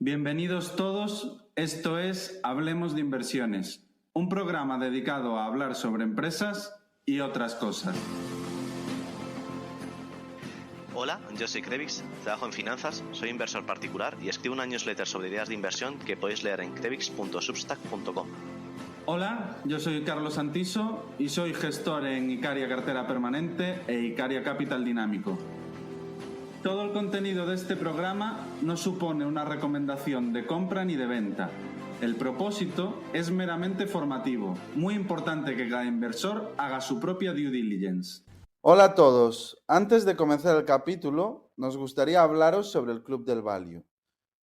Bienvenidos todos, esto es Hablemos de Inversiones, un programa dedicado a hablar sobre empresas y otras cosas. Hola, yo soy Krevix, trabajo en finanzas, soy inversor particular y escribo una newsletter sobre ideas de inversión que podéis leer en krevix.substack.com. Hola, yo soy Carlos Santiso y soy gestor en Icaria Cartera Permanente e Icaria Capital Dinámico. Todo el contenido de este programa no supone una recomendación de compra ni de venta. El propósito es meramente formativo. Muy importante que cada inversor haga su propia due diligence. Hola a todos. Antes de comenzar el capítulo, nos gustaría hablaros sobre el Club del Value.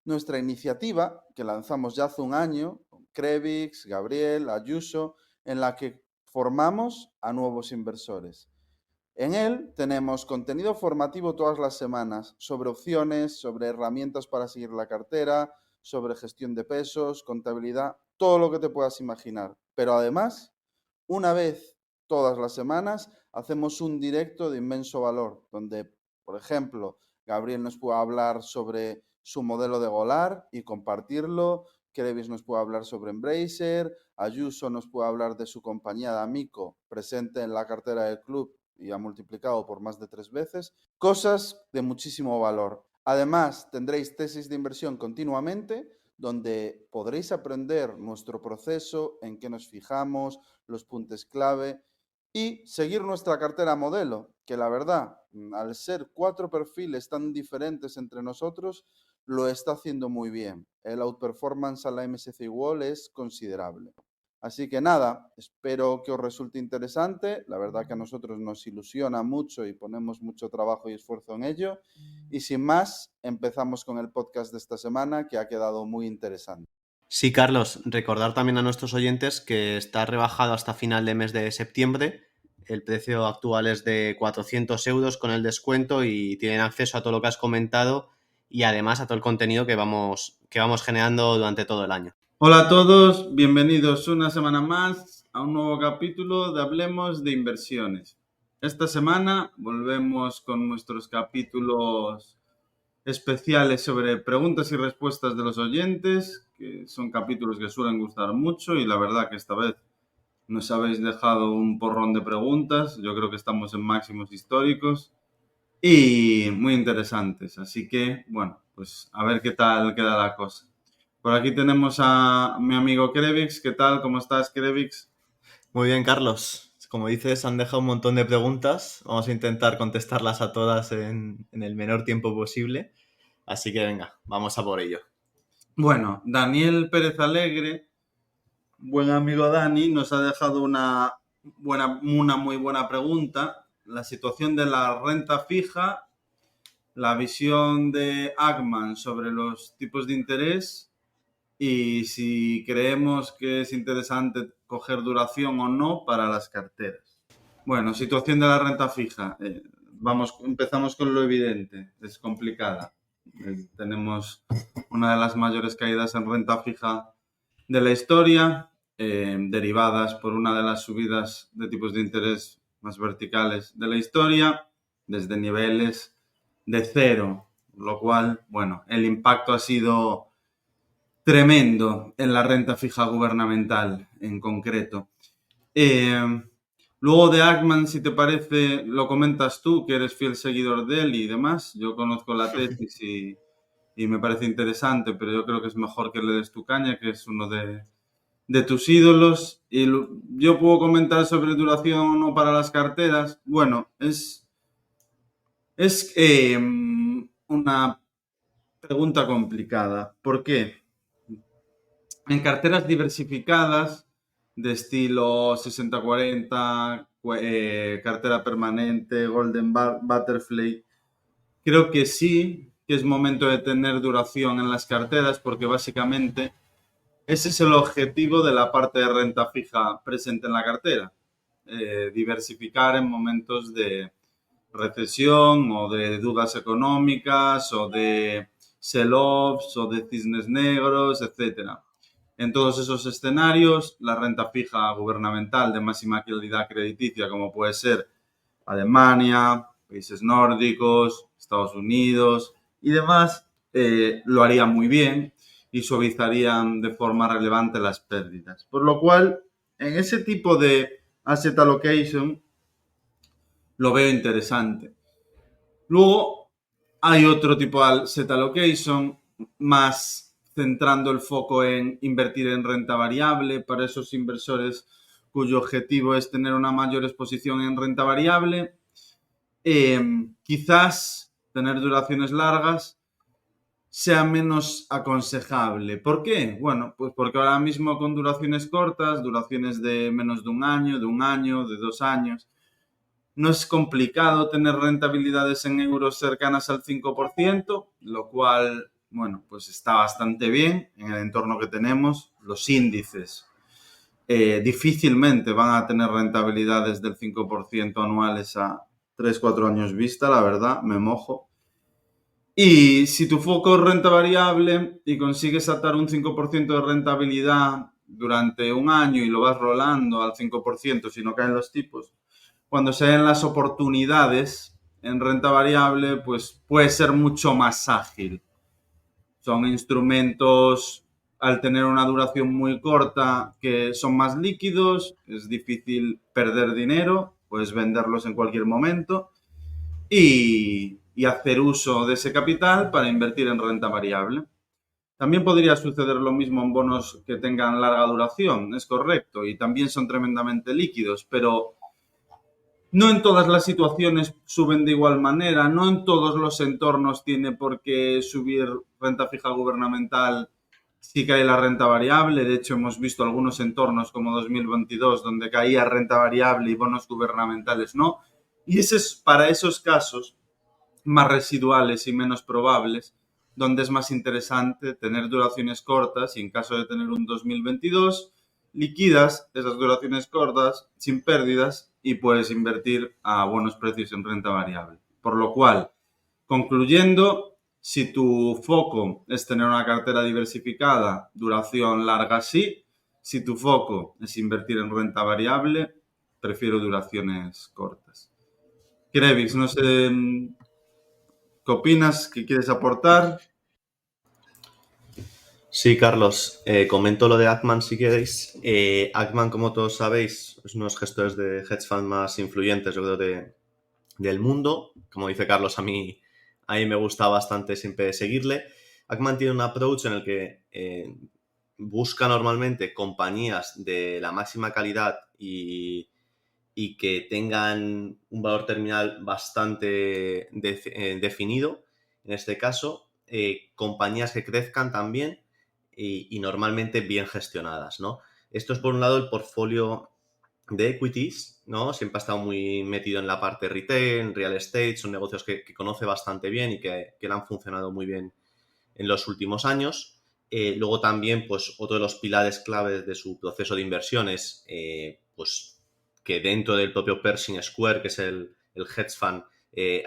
Nuestra iniciativa, que lanzamos ya hace un año, con Krevix, Gabriel, Ayuso, en la que formamos a nuevos inversores. En él tenemos contenido formativo todas las semanas sobre opciones, sobre herramientas para seguir la cartera, sobre gestión de pesos, contabilidad, todo lo que te puedas imaginar. Pero además, una vez todas las semanas, hacemos un directo de inmenso valor, donde, por ejemplo, Gabriel nos puede hablar sobre su modelo de Golar y compartirlo, Krevix nos puede hablar sobre Embracer, Ayuso nos puede hablar de su compañía de Amico, presente en la cartera del club y ha multiplicado por más de 3 veces, cosas de muchísimo valor. Además, tendréis tesis de inversión continuamente, donde podréis aprender nuestro proceso, en qué nos fijamos, los puntos clave y seguir nuestra cartera modelo, que la verdad, al ser 4 perfiles tan diferentes entre nosotros, lo está haciendo muy bien. El outperformance a la MSCI World es considerable. Así que nada, espero que os resulte interesante. La verdad que a nosotros nos ilusiona mucho y ponemos mucho trabajo y esfuerzo en ello. Y sin más, empezamos con el podcast de esta semana, que ha quedado muy interesante. Sí, Carlos, recordar también a nuestros oyentes que está rebajado hasta final de mes de septiembre. El precio actual es de 400 euros con el descuento y tienen acceso a todo lo que has comentado y además a todo el contenido que vamos generando durante todo el año. Hola a todos, bienvenidos una semana más a un nuevo capítulo de Hablemos de Inversiones. Esta semana volvemos con nuestros capítulos especiales sobre preguntas y respuestas de los oyentes, que son capítulos que suelen gustar mucho y la verdad que esta vez nos habéis dejado un porrón de preguntas. Yo creo que estamos en máximos históricos y muy interesantes. Así que, bueno, pues a ver qué tal queda la cosa. Por aquí tenemos a mi amigo Krevix. ¿Qué tal? ¿Cómo estás, Krevix? Muy bien, Carlos. Como dices, han dejado un montón de preguntas. Vamos a intentar contestarlas a todas en el menor tiempo posible. Así que venga, vamos a por ello. Bueno, Daniel Pérez Alegre, buen amigo Dani, nos ha dejado una muy buena pregunta. La situación de la renta fija, la visión de Ackman sobre los tipos de interés y si creemos que es interesante coger duración o no para las carteras. Bueno, situación de la renta fija. Empezamos con lo evidente, es complicada. Tenemos una de las mayores caídas en renta fija de la historia, derivadas por una de las subidas de tipos de interés más verticales de la historia, desde niveles de cero, lo cual, bueno, el impacto ha sido tremendo en la renta fija gubernamental en concreto. Luego de Ackman, si te parece, lo comentas tú, que eres fiel seguidor de él y demás. Yo conozco la tesis y me parece interesante, pero yo creo que es mejor que le des tu caña, que es uno de tus ídolos. Y yo puedo comentar sobre duración o no para las carteras. Bueno, es una pregunta complicada. ¿Por qué? En carteras diversificadas de estilo 60-40, cartera permanente, Golden Butterfly, creo que sí que es momento de tener duración en las carteras porque básicamente ese es el objetivo de la parte de renta fija presente en la cartera. Diversificar en momentos de recesión o de dudas económicas o de sell-offs o de cisnes negros, etcétera. En todos esos escenarios, la renta fija gubernamental de máxima calidad crediticia, como puede ser Alemania, países nórdicos, Estados Unidos y demás, lo haría muy bien y suavizarían de forma relevante las pérdidas. Por lo cual, en ese tipo de asset allocation lo veo interesante. Luego hay otro tipo de asset allocation más centrando el foco en invertir en renta variable para esos inversores cuyo objetivo es tener una mayor exposición en renta variable. Quizás tener duraciones largas sea menos aconsejable. ¿Por qué? Bueno, pues porque ahora mismo con duraciones cortas, duraciones de menos de un año, de 2 años, no es complicado tener rentabilidades en euros cercanas al 5%, lo cual, bueno, pues está bastante bien en el entorno que tenemos. Los índices difícilmente van a tener rentabilidades del 5% anuales a 3-4 años vista, la verdad, me mojo. Y si tu foco es renta variable y consigues atar un 5% de rentabilidad durante un año y lo vas rolando al 5% si no caen los tipos, cuando se den las oportunidades en renta variable, pues puede ser mucho más ágil. Son instrumentos, al tener una duración muy corta, que son más líquidos, es difícil perder dinero, puedes venderlos en cualquier momento y hacer uso de ese capital para invertir en renta variable. También podría suceder lo mismo en bonos que tengan larga duración, es correcto, y también son tremendamente líquidos, pero no en todas las situaciones suben de igual manera, no en todos los entornos tiene por qué subir renta fija gubernamental si cae la renta variable. De hecho, hemos visto algunos entornos como 2022 donde caía renta variable y bonos gubernamentales no. Y ese es para esos casos más residuales y menos probables, donde es más interesante tener duraciones cortas y en caso de tener un 2022, liquidas esas duraciones cortas sin pérdidas y puedes invertir a buenos precios en renta variable. Por lo cual, concluyendo, si tu foco es tener una cartera diversificada, duración larga sí. Si tu foco es invertir en renta variable, prefiero duraciones cortas. Krevix, no sé, ¿qué opinas? ¿Qué quieres aportar? Sí, Carlos, comento lo de Ackman si queréis. Ackman, como todos sabéis, es uno de los gestores de hedge fund más influyentes, yo creo, del mundo. Como dice Carlos, a mí me gusta bastante siempre seguirle. Ackman tiene un approach en el que busca normalmente compañías de la máxima calidad y que tengan un valor terminal bastante definido. En este caso, compañías que crezcan también y normalmente bien gestionadas, ¿no? Esto es, por un lado, el portfolio de equities, ¿no? Siempre ha estado muy metido en la parte retail, real estate, son negocios que conoce bastante bien y que le han funcionado muy bien en los últimos años. Luego también, pues, otro de los pilares claves de su proceso de inversión es, pues, que dentro del propio Pershing Square, que es el hedge fund,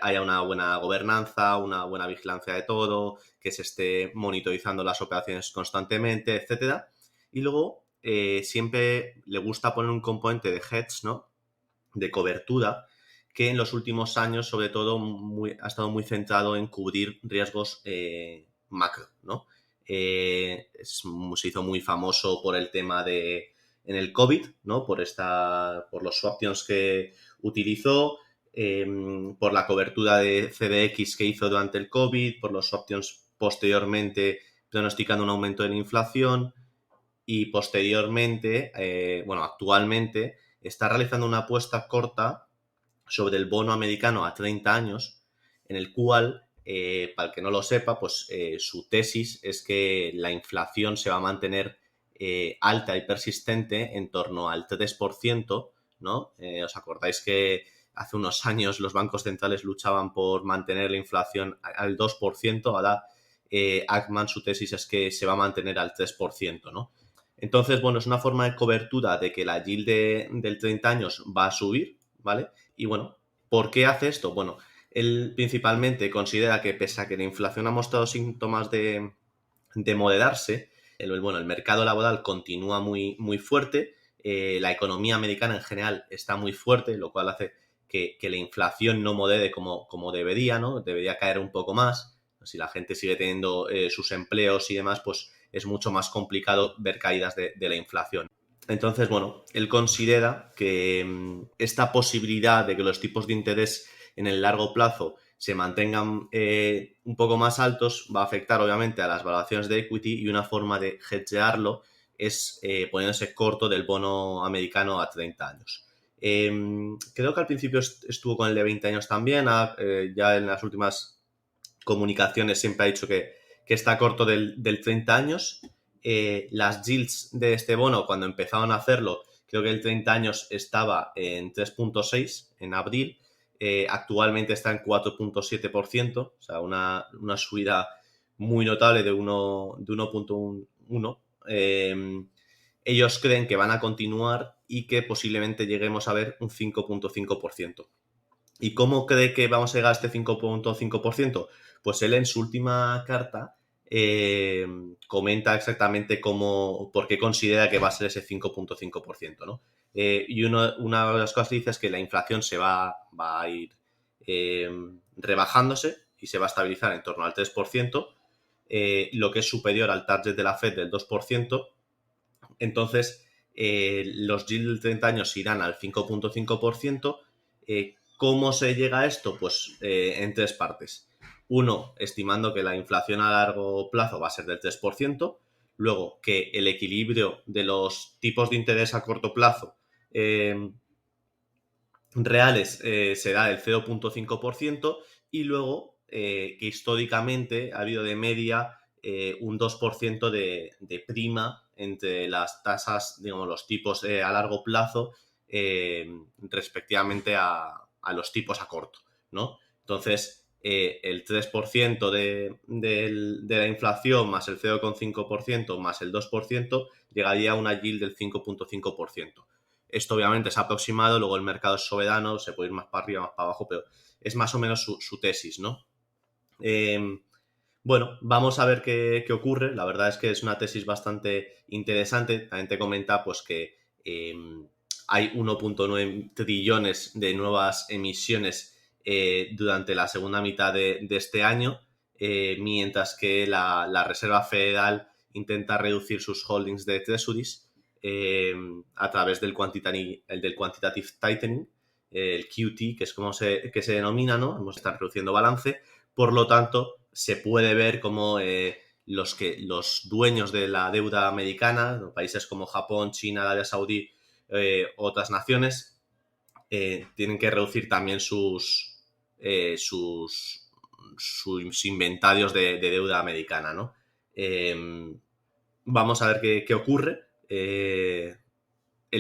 haya una buena gobernanza, una buena vigilancia de todo, que se esté monitorizando las operaciones constantemente, etcétera. Y luego siempre le gusta poner un componente de hedge, ¿no? De cobertura, que en los últimos años, sobre todo, ha estado muy centrado en cubrir riesgos macro, ¿no? Se hizo muy famoso por el tema en el COVID, ¿no? Por los options que utilizó, por la cobertura de CDX que hizo durante el COVID, por los options posteriormente pronosticando un aumento de la inflación y posteriormente, actualmente está realizando una apuesta corta sobre el bono americano a 30 años, en el cual, para el que no lo sepa, pues su tesis es que la inflación se va a mantener alta y persistente en torno al 3%, ¿no? ¿Os acordáis que hace unos años los bancos centrales luchaban por mantener la inflación al 2%? Ahora Ackman, su tesis es que se va a mantener al 3%, ¿no? Entonces, bueno, es una forma de cobertura de que la yield del 30 años va a subir, ¿vale? Y bueno, ¿por qué hace esto? Bueno, él principalmente considera que pese a que la inflación ha mostrado síntomas de moderarse, el mercado laboral continúa muy, muy fuerte, la economía americana en general está muy fuerte, lo cual hace que la inflación no modere como debería, ¿no? Debería caer un poco más. si la gente sigue teniendo sus empleos y demás, pues es mucho más complicado ver caídas de la inflación. Entonces, bueno, él considera que esta posibilidad de que los tipos de interés en el largo plazo se mantengan un poco más altos va a afectar obviamente a las valoraciones de equity, y una forma de hedgearlo es poniéndose corto del bono americano a 30 años. Creo que al principio estuvo con el de 20 años también, ya en las últimas comunicaciones siempre ha dicho que está corto del 30 años. Las yields de este bono, cuando empezaron a hacerlo, creo que el 30 años estaba en 3.6 en abril, actualmente está en 4.7%, o sea, una subida muy notable de 1.1. Ellos creen que van a continuar y que posiblemente lleguemos a ver un 5.5%. ¿Y cómo cree que vamos a llegar a este 5.5%? Pues él en su última carta comenta exactamente por qué considera que va a ser ese 5.5%, ¿no? Y una de las cosas que dice es que la inflación se va a ir rebajándose y se va a estabilizar en torno al 3%, lo que es superior al target de la Fed del 2%. Entonces, los yields del 30 años irán al 5.5%. ¿Cómo se llega a esto? Pues en tres partes. Uno, estimando que la inflación a largo plazo va a ser del 3%. Luego, que el equilibrio de los tipos de interés a corto plazo reales será del 0.5%. Y luego, que históricamente ha habido de media un 2% de prima entre las tasas, digamos, los tipos a largo plazo respectivamente a los tipos a corto, ¿no? Entonces, el 3% de la inflación más el 0,5% más el 2% llegaría a una yield del 5.5%. Esto obviamente es aproximado, luego el mercado es soberano, se puede ir más para arriba, más para abajo, pero es más o menos su tesis, ¿no? Bueno, vamos a ver qué ocurre. La verdad es que es una tesis bastante interesante. También te comenta pues que hay 1.9 trillones de nuevas emisiones durante la segunda mitad de este año, mientras que la Reserva Federal intenta reducir sus holdings de treasuries a través del quantitative tightening, el QT, que es como se denomina, ¿no? Están reduciendo balance. Por lo tanto, se puede ver cómo los dueños de la deuda americana, países como Japón, China, Arabia Saudí, otras naciones, tienen que reducir también sus inventarios de deuda americana, ¿no? Vamos a ver qué ocurre. Él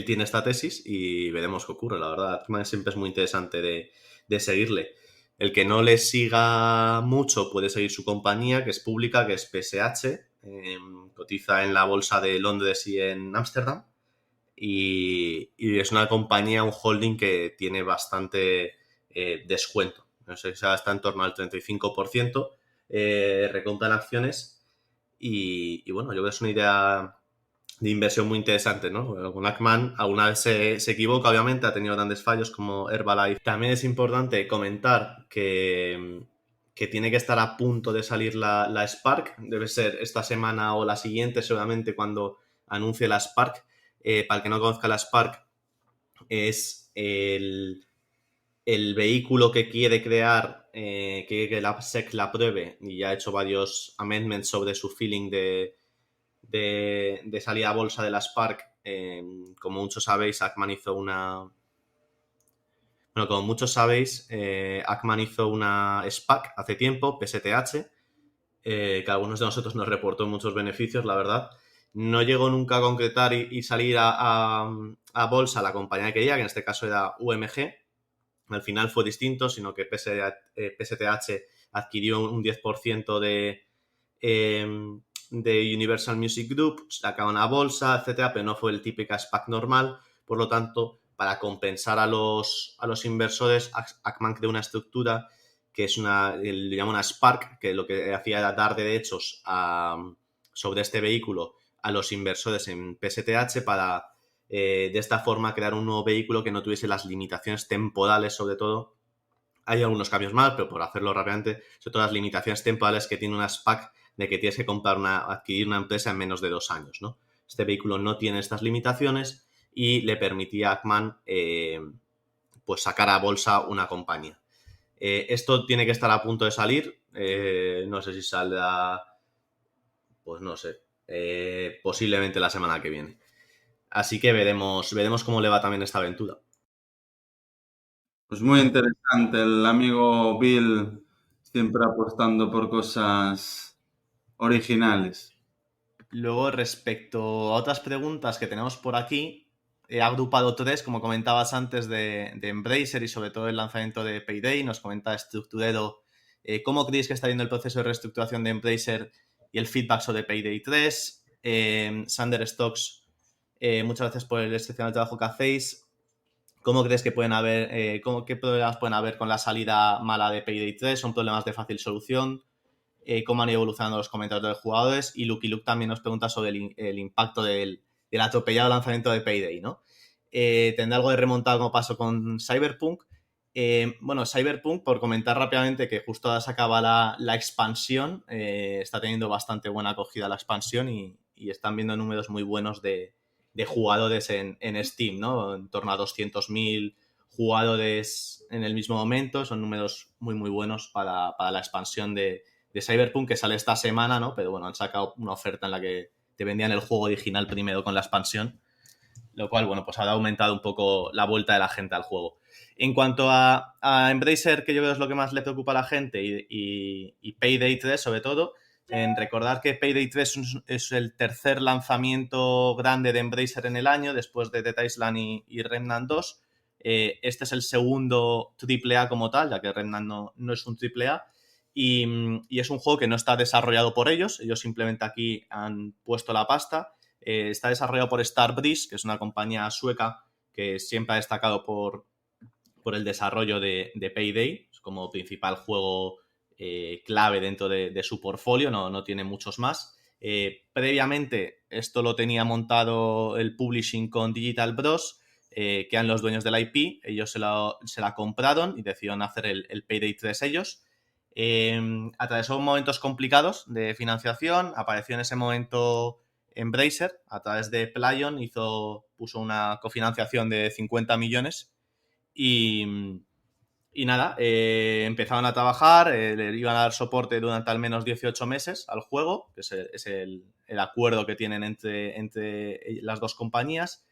tiene esta tesis y veremos qué ocurre. La verdad, siempre es muy interesante de seguirle. El que no le siga mucho puede seguir su compañía, que es pública, que es PSH. Cotiza en la bolsa de Londres y en Ámsterdam. Y es una compañía, un holding que tiene bastante descuento. No sé si está en torno al 35%. Recompran acciones. Y bueno, yo creo que es una idea de inversión muy interesante, ¿no? Con Ackman alguna vez se equivoca, obviamente, ha tenido grandes fallos como Herbalife. También es importante comentar que tiene que estar a punto de salir la Spark, debe ser esta semana o la siguiente, seguramente, cuando anuncie la Spark. Para el que no conozca la Spark, es el vehículo que quiere crear, que la SEC la apruebe, y ya ha hecho varios amendments sobre su feeling de salida a bolsa de la Spark. Como muchos sabéis, Ackman hizo una SPAC hace tiempo, PSTH, que a algunos de nosotros nos reportó muchos beneficios, la verdad. No llegó nunca a concretar y salir a bolsa la compañía que quería, que en este caso era UMG. Al final fue distinto, sino que PSTH adquirió un 10% de Universal Music Group, sacaron a bolsa, etcétera, pero no fue el típico SPAC normal. Por lo tanto, para compensar a los inversores, Ackman creó una estructura que es le llama una Spark, que lo que hacía era dar derechos sobre este vehículo a los inversores en PSTH para de esta forma crear un nuevo vehículo que no tuviese las limitaciones temporales, sobre todo, hay algunos cambios más, pero por hacerlo rápidamente, sobre todo las limitaciones temporales que tiene una SPAC de que tienes que adquirir una empresa en menos de 2 años, ¿no? Este vehículo no tiene estas limitaciones y le permitía a Ackman pues sacar a bolsa una compañía. Esto tiene que estar a punto de salir. No sé si saldrá, pues no sé, posiblemente la semana que viene. Así que veremos cómo le va también esta aventura. Pues muy interesante, el amigo Bill siempre apostando por cosas originales. Luego, respecto a otras preguntas que tenemos por aquí, he agrupado 3, como comentabas antes, de Embracer y sobre todo el lanzamiento de Payday. Nos comenta Structurero, ¿cómo creéis que está yendo el proceso de reestructuración de Embracer y el feedback sobre Payday 3? Sander Stocks, muchas gracias por el excepcional trabajo que hacéis. ¿Cómo crees que pueden haber, qué problemas pueden haber con la salida mala de Payday 3? ¿Son problemas de fácil solución? Cómo han ido evolucionando los comentarios de los jugadores. Y Lucky Luke también nos pregunta sobre el impacto del atropellado lanzamiento de Payday, ¿no? ¿Tendrá algo de remontado como pasó con Cyberpunk? Bueno, Cyberpunk, por comentar rápidamente que justo ahora se acaba la expansión, está teniendo bastante buena acogida la expansión y están viendo números muy buenos de jugadores en Steam, ¿no? En torno a 200.000 jugadores en el mismo momento. Son números muy, muy buenos para la expansión de Cyberpunk, que sale esta semana, ¿no? Pero bueno, han sacado una oferta en la que te vendían el juego original primero con la expansión, lo cual, bueno, pues ha aumentado un poco la vuelta de la gente al juego. En cuanto a Embracer, que yo creo es lo que más le preocupa a la gente, y Payday 3 sobre todo, en recordar que Payday 3 es el tercer lanzamiento grande de Embracer en el año, después de Dead Island y Remnant 2. Este es el segundo AAA como tal, ya que Remnant no es un AAA. Y es un juego que no está desarrollado por ellos simplemente aquí han puesto la pasta. Está desarrollado por Starbreeze, que es una compañía sueca que siempre ha destacado por el desarrollo de Payday como principal juego clave dentro de su portfolio, no tiene muchos más. Previamente esto lo tenía montado el publishing con Digital Bros, que eran los dueños de la IP. Ellos se la compraron y decidieron hacer el Payday 3 ellos. Atravesó momentos complicados de financiación. Apareció en ese momento Embracer a través de Playon, puso una cofinanciación de 50 millones y nada, empezaron a trabajar, le iban a dar soporte durante al menos 18 meses al juego, que es el acuerdo que tienen entre las dos compañías.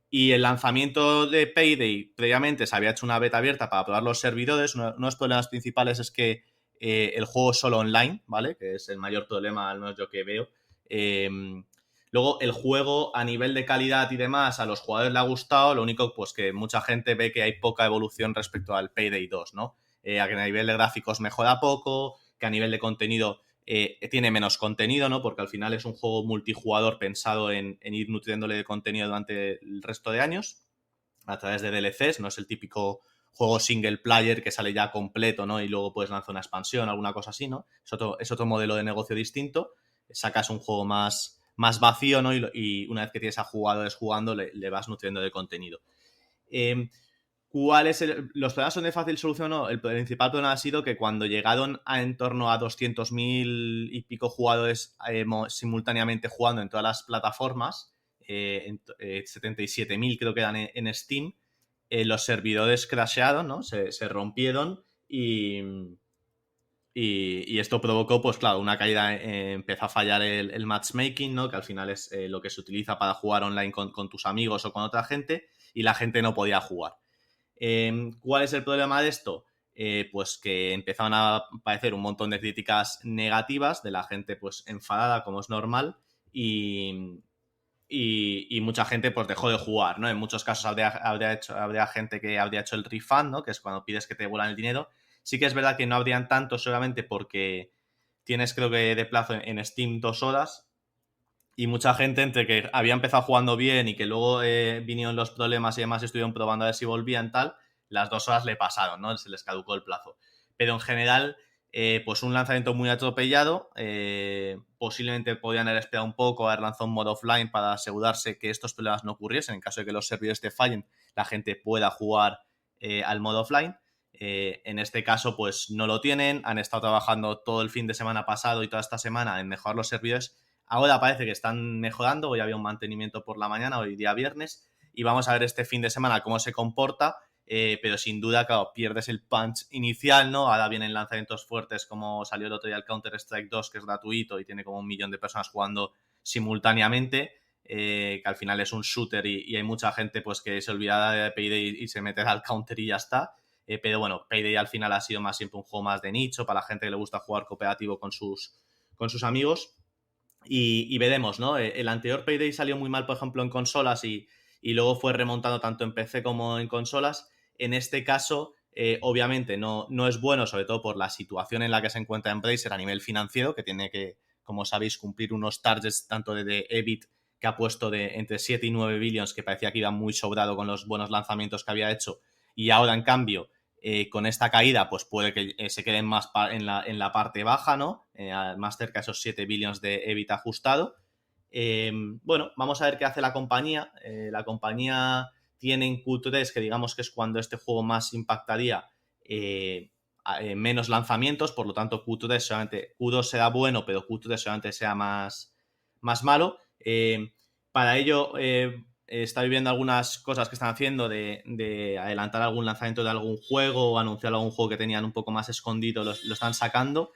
Y el lanzamiento de Payday, previamente se había hecho una beta abierta para probar los servidores. Uno de los problemas principales es que el juego es solo online, ¿vale? Que es el mayor problema, al menos yo que veo. Luego, el juego a nivel de calidad y demás a los jugadores le ha gustado, lo único pues que mucha gente ve que hay poca evolución respecto al Payday 2, ¿no? A que a nivel de gráficos mejora poco, que a nivel de contenido tiene menos contenido, ¿no? Porque al final es un juego multijugador pensado en ir nutriéndole de contenido durante el resto de años a través de DLCs, no es el típico juego single player que sale ya completo, ¿no? Y luego puedes lanzar una expansión, alguna cosa así, ¿no? Es otro modelo de negocio distinto. Sacas un juego más vacío, ¿no? Y una vez que tienes a jugadores jugando, le vas nutriendo de contenido. ¿Los problemas son de fácil solución o no? El principal problema ha sido que cuando llegaron en torno a 200.000 y pico jugadores simultáneamente jugando en todas las plataformas, 77.000 creo que eran en Steam, los servidores crashearon, ¿no? Se rompieron y esto provocó, pues claro, una caída, empezó a fallar el matchmaking, ¿no? Que al final es lo que se utiliza para jugar online con tus amigos o con otra gente, y la gente no podía jugar. ¿Cuál es el problema de esto? Pues que empezaron a aparecer un montón de críticas negativas de la gente pues enfadada, como es normal, y mucha gente pues dejó de jugar, ¿no? En muchos casos habría gente que habría hecho el refund, ¿no? Que es cuando pides que te devuelvan el dinero. Sí que es verdad que no habrían tanto solamente porque tienes, creo que de plazo en Steam 2 horas, y mucha gente entre que había empezado jugando bien y que luego vinieron los problemas y demás y estuvieron probando a ver si volvían tal, las 2 horas le pasaron, ¿no? Se les caducó el plazo. Pero en general, pues un lanzamiento muy atropellado. Posiblemente podrían haber esperado un poco, haber lanzado un modo offline para asegurarse que estos problemas no ocurriesen. En caso de que los servidores te fallen, la gente pueda jugar al modo offline. En este caso, pues no lo tienen, han estado trabajando todo el fin de semana pasado y toda esta semana en mejorar los servidores. Ahora parece que están mejorando, hoy había un mantenimiento por la mañana, hoy día viernes, y vamos a ver este fin de semana cómo se comporta, pero sin duda, claro, pierdes el punch inicial, ¿no? Ahora vienen lanzamientos fuertes como salió el otro día el Counter-Strike 2, que es gratuito y tiene como 1 millón de personas jugando simultáneamente, que al final es un shooter y hay mucha gente pues que se olvida de Payday y se mete al Counter y ya está. Pero bueno, Payday al final ha sido más siempre un juego más de nicho para la gente que le gusta jugar cooperativo con sus amigos. Y veremos, ¿no? El anterior Payday salió muy mal, por ejemplo, en consolas y luego fue remontando tanto en PC como en consolas. En este caso, obviamente, no es bueno, sobre todo por la situación en la que se encuentra Embracer a nivel financiero, que tiene que, como sabéis, cumplir unos targets tanto de EBIT, que ha puesto de entre 7 y 9 billions, que parecía que iba muy sobrado con los buenos lanzamientos que había hecho, y ahora, en cambio, con esta caída, pues puede que se queden más en la parte baja, ¿no? Más cerca de esos 7 billions de EBIT ajustado. Bueno, vamos a ver qué hace la compañía. La compañía tiene en Q3, que digamos que es cuando este juego más impactaría, menos lanzamientos, por lo tanto Q3 solamente, Q2 será bueno, pero Q3 solamente sea más malo. Para ello está viviendo algunas cosas que están haciendo de adelantar algún lanzamiento de algún juego o anunciar algún juego que tenían un poco más escondido, lo están sacando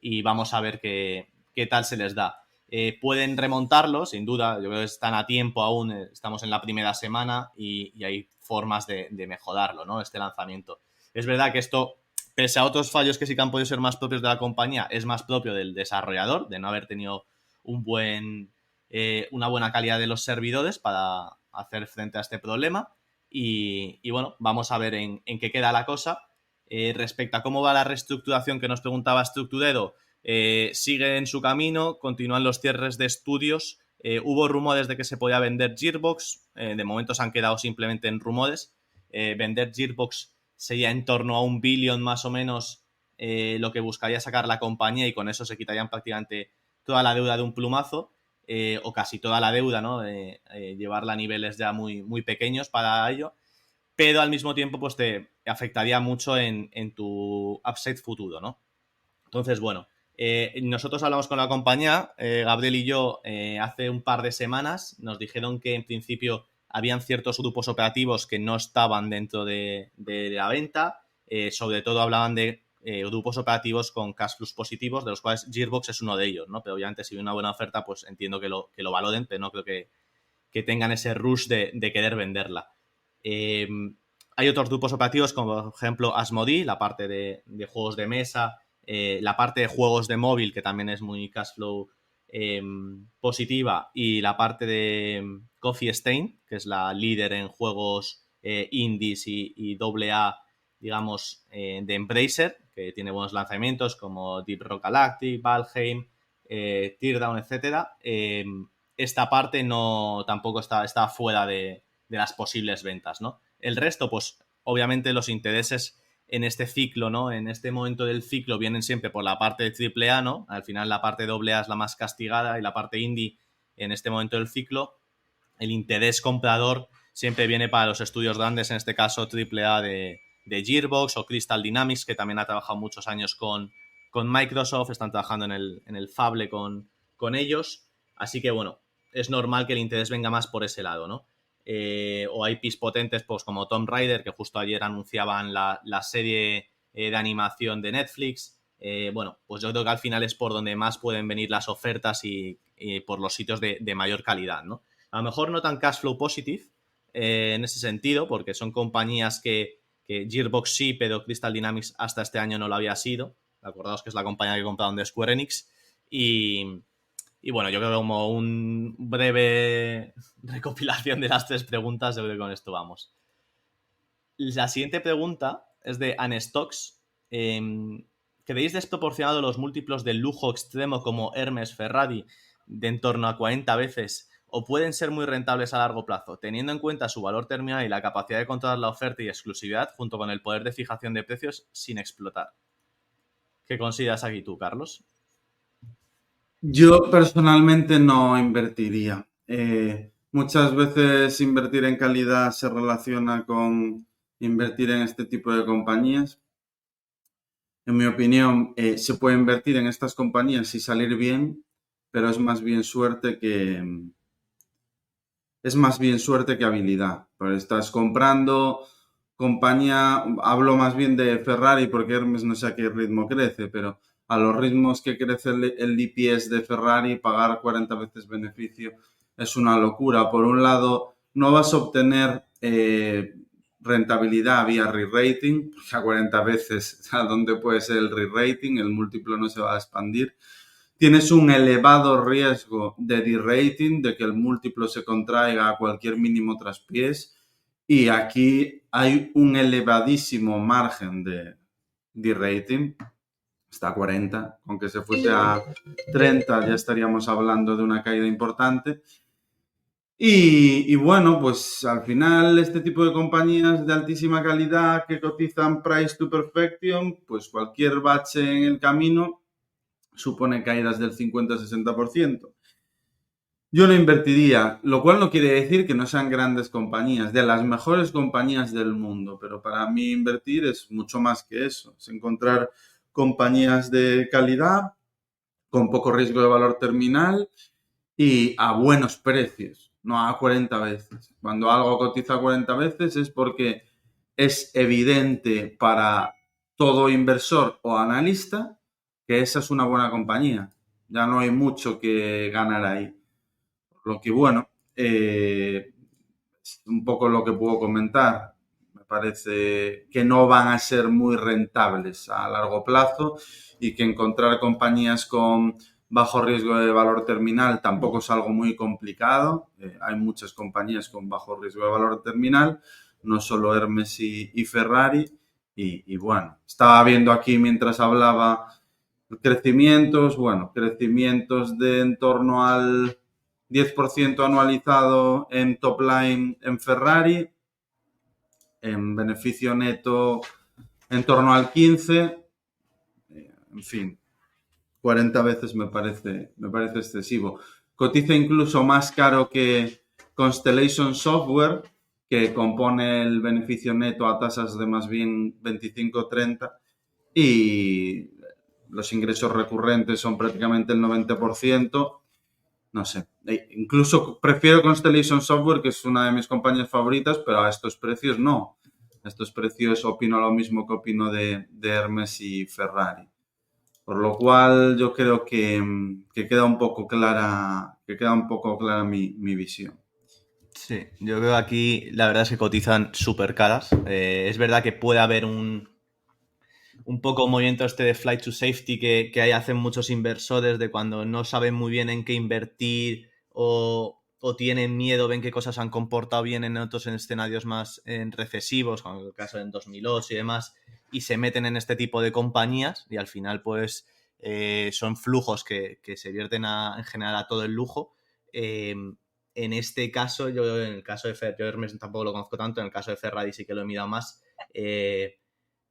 y vamos a ver qué tal se les da. Pueden remontarlo, sin duda, yo creo que están a tiempo aún, estamos en la primera semana y hay formas de mejorarlo, ¿no? Este lanzamiento. Es verdad que esto, pese a otros fallos que sí que han podido ser más propios de la compañía, es más propio del desarrollador, de no haber tenido una buena calidad de los servidores para hacer frente a este problema. Y bueno, vamos a ver en qué queda la cosa. Respecto a cómo va la reestructuración que nos preguntaba Structuredo, sigue en su camino, continúan los cierres de estudios. Hubo rumores de que se podía vender Gearbox, de momento se han quedado simplemente en rumores. Vender Gearbox sería en torno a 1 billón más o menos lo que buscaría sacar la compañía y con eso se quitarían prácticamente toda la deuda de un plumazo, o casi toda la deuda, ¿no? Llevarla a niveles ya muy, muy pequeños para ello, pero al mismo tiempo pues te afectaría mucho en tu upside futuro, ¿no? Entonces, bueno, nosotros hablamos con la compañía, Gabriel y yo, hace un par de semanas, nos dijeron que en principio habían ciertos grupos operativos que no estaban dentro de la venta, sobre todo hablaban de grupos operativos con cash flows positivos, de los cuales Gearbox es uno de ellos, ¿no? Pero obviamente si hay una buena oferta, pues entiendo que lo valoren, pero no creo que tengan ese rush de querer venderla. Hay otros grupos operativos como, por ejemplo, Asmodee, la parte de juegos de mesa, la parte de juegos de móvil, que también es muy cash flow positiva, y la parte de Coffee Stain, que es la líder en juegos indies y AA, digamos, de Embracer, que tiene buenos lanzamientos como Deep Rock Galactic, Valheim, Teardown, etc. Esta parte tampoco está fuera de las posibles ventas, ¿no? El resto, pues, obviamente los intereses en este ciclo, ¿no? En este momento del ciclo vienen siempre por la parte de AAA, ¿no? Al final la parte AA es la más castigada y la parte indie en este momento del ciclo. El interés comprador siempre viene para los estudios grandes, en este caso AAA de Gearbox o Crystal Dynamics, que también ha trabajado muchos años con Microsoft, están trabajando en el Fable con ellos. Así que, bueno, es normal que el interés venga más por ese lado, ¿no? O IPs potentes pues como Tomb Raider, que justo ayer anunciaban la serie de animación de Netflix. Bueno, pues yo creo que al final es por donde más pueden venir las ofertas y por los sitios de mayor calidad, ¿no? A lo mejor no tan cash flow positive en ese sentido, porque son compañías que Gearbox sí, pero Crystal Dynamics hasta este año no lo había sido. Acordaos que es la compañía que compraron de Square Enix. Y bueno, yo creo que como un breve recopilación de las 3 preguntas, yo creo que con esto vamos. La siguiente pregunta es de Anstox. ¿Creéis desproporcionado los múltiplos del lujo extremo como Hermes, Ferrari, de en torno a 40 veces, o pueden ser muy rentables a largo plazo, teniendo en cuenta su valor terminal y la capacidad de controlar la oferta y exclusividad, junto con el poder de fijación de precios sin explotar? ¿Qué consideras aquí tú, Carlos? Yo personalmente no invertiría. Muchas veces invertir en calidad se relaciona con invertir en este tipo de compañías, En mi opinión, se puede invertir en estas compañías y salir bien, pero es más bien suerte que habilidad. Pues estás comprando compañía, hablo más bien de Ferrari porque Hermes no sé a qué ritmo crece, pero a los ritmos que crece el EPS de Ferrari, pagar 40 veces beneficio es una locura. Por un lado, no vas a obtener rentabilidad vía re-rating, porque a 40 veces a dónde puede ser el re-rating, el múltiplo no se va a expandir. Tienes un elevado riesgo de de-rating, de que el múltiplo se contraiga a cualquier mínimo traspiés, y aquí hay un elevadísimo margen de de-rating, está a 40, aunque se fuese a 30 ya estaríamos hablando de una caída importante. Y bueno, pues al final este tipo de compañías de altísima calidad que cotizan price to perfection, pues cualquier bache en el camino supone caídas del 50-60%. Yo lo invertiría, lo cual no quiere decir que no sean grandes compañías, de las mejores compañías del mundo, pero para mí invertir es mucho más que eso, es encontrar compañías de calidad, con poco riesgo de valor terminal y a buenos precios, no a 40 veces. Cuando algo cotiza 40 veces es porque es evidente para todo inversor o analista que esa es una buena compañía. Ya no hay mucho que ganar ahí. Lo que, bueno, es un poco lo que puedo comentar. Me parece que no van a ser muy rentables a largo plazo y que encontrar compañías con bajo riesgo de valor terminal tampoco es algo muy complicado. Hay muchas compañías con bajo riesgo de valor terminal, no solo Hermes y Ferrari. Y bueno, estaba viendo aquí mientras hablaba crecimientos de en torno al 10% anualizado en top line en Ferrari, en beneficio neto en torno al 15%, en fin, 40 veces me parece excesivo. Cotiza incluso más caro que Constellation Software, que compone el beneficio neto a tasas de más bien 25-30, y los ingresos recurrentes son prácticamente el 90%. No sé, incluso prefiero Constellation Software, que es una de mis compañías favoritas, pero a estos precios no. A estos precios opino lo mismo que opino de Hermes y Ferrari. Por lo cual yo creo que queda un poco clara, mi visión. Sí, yo veo aquí, la verdad es que cotizan súper caras. Es verdad que puede haber un poco movimiento este de flight to safety que ahí hacen muchos inversores, de cuando no saben muy bien en qué invertir o tienen miedo, ven qué cosas han comportado bien en otros escenarios más recesivos, como el caso del 2008 y demás, y se meten en este tipo de compañías y al final pues son flujos que se vierten en general a todo el lujo. En este caso, en el caso de Ferrari, yo Hermes tampoco lo conozco tanto, en el caso de Ferrari sí que lo he mirado más.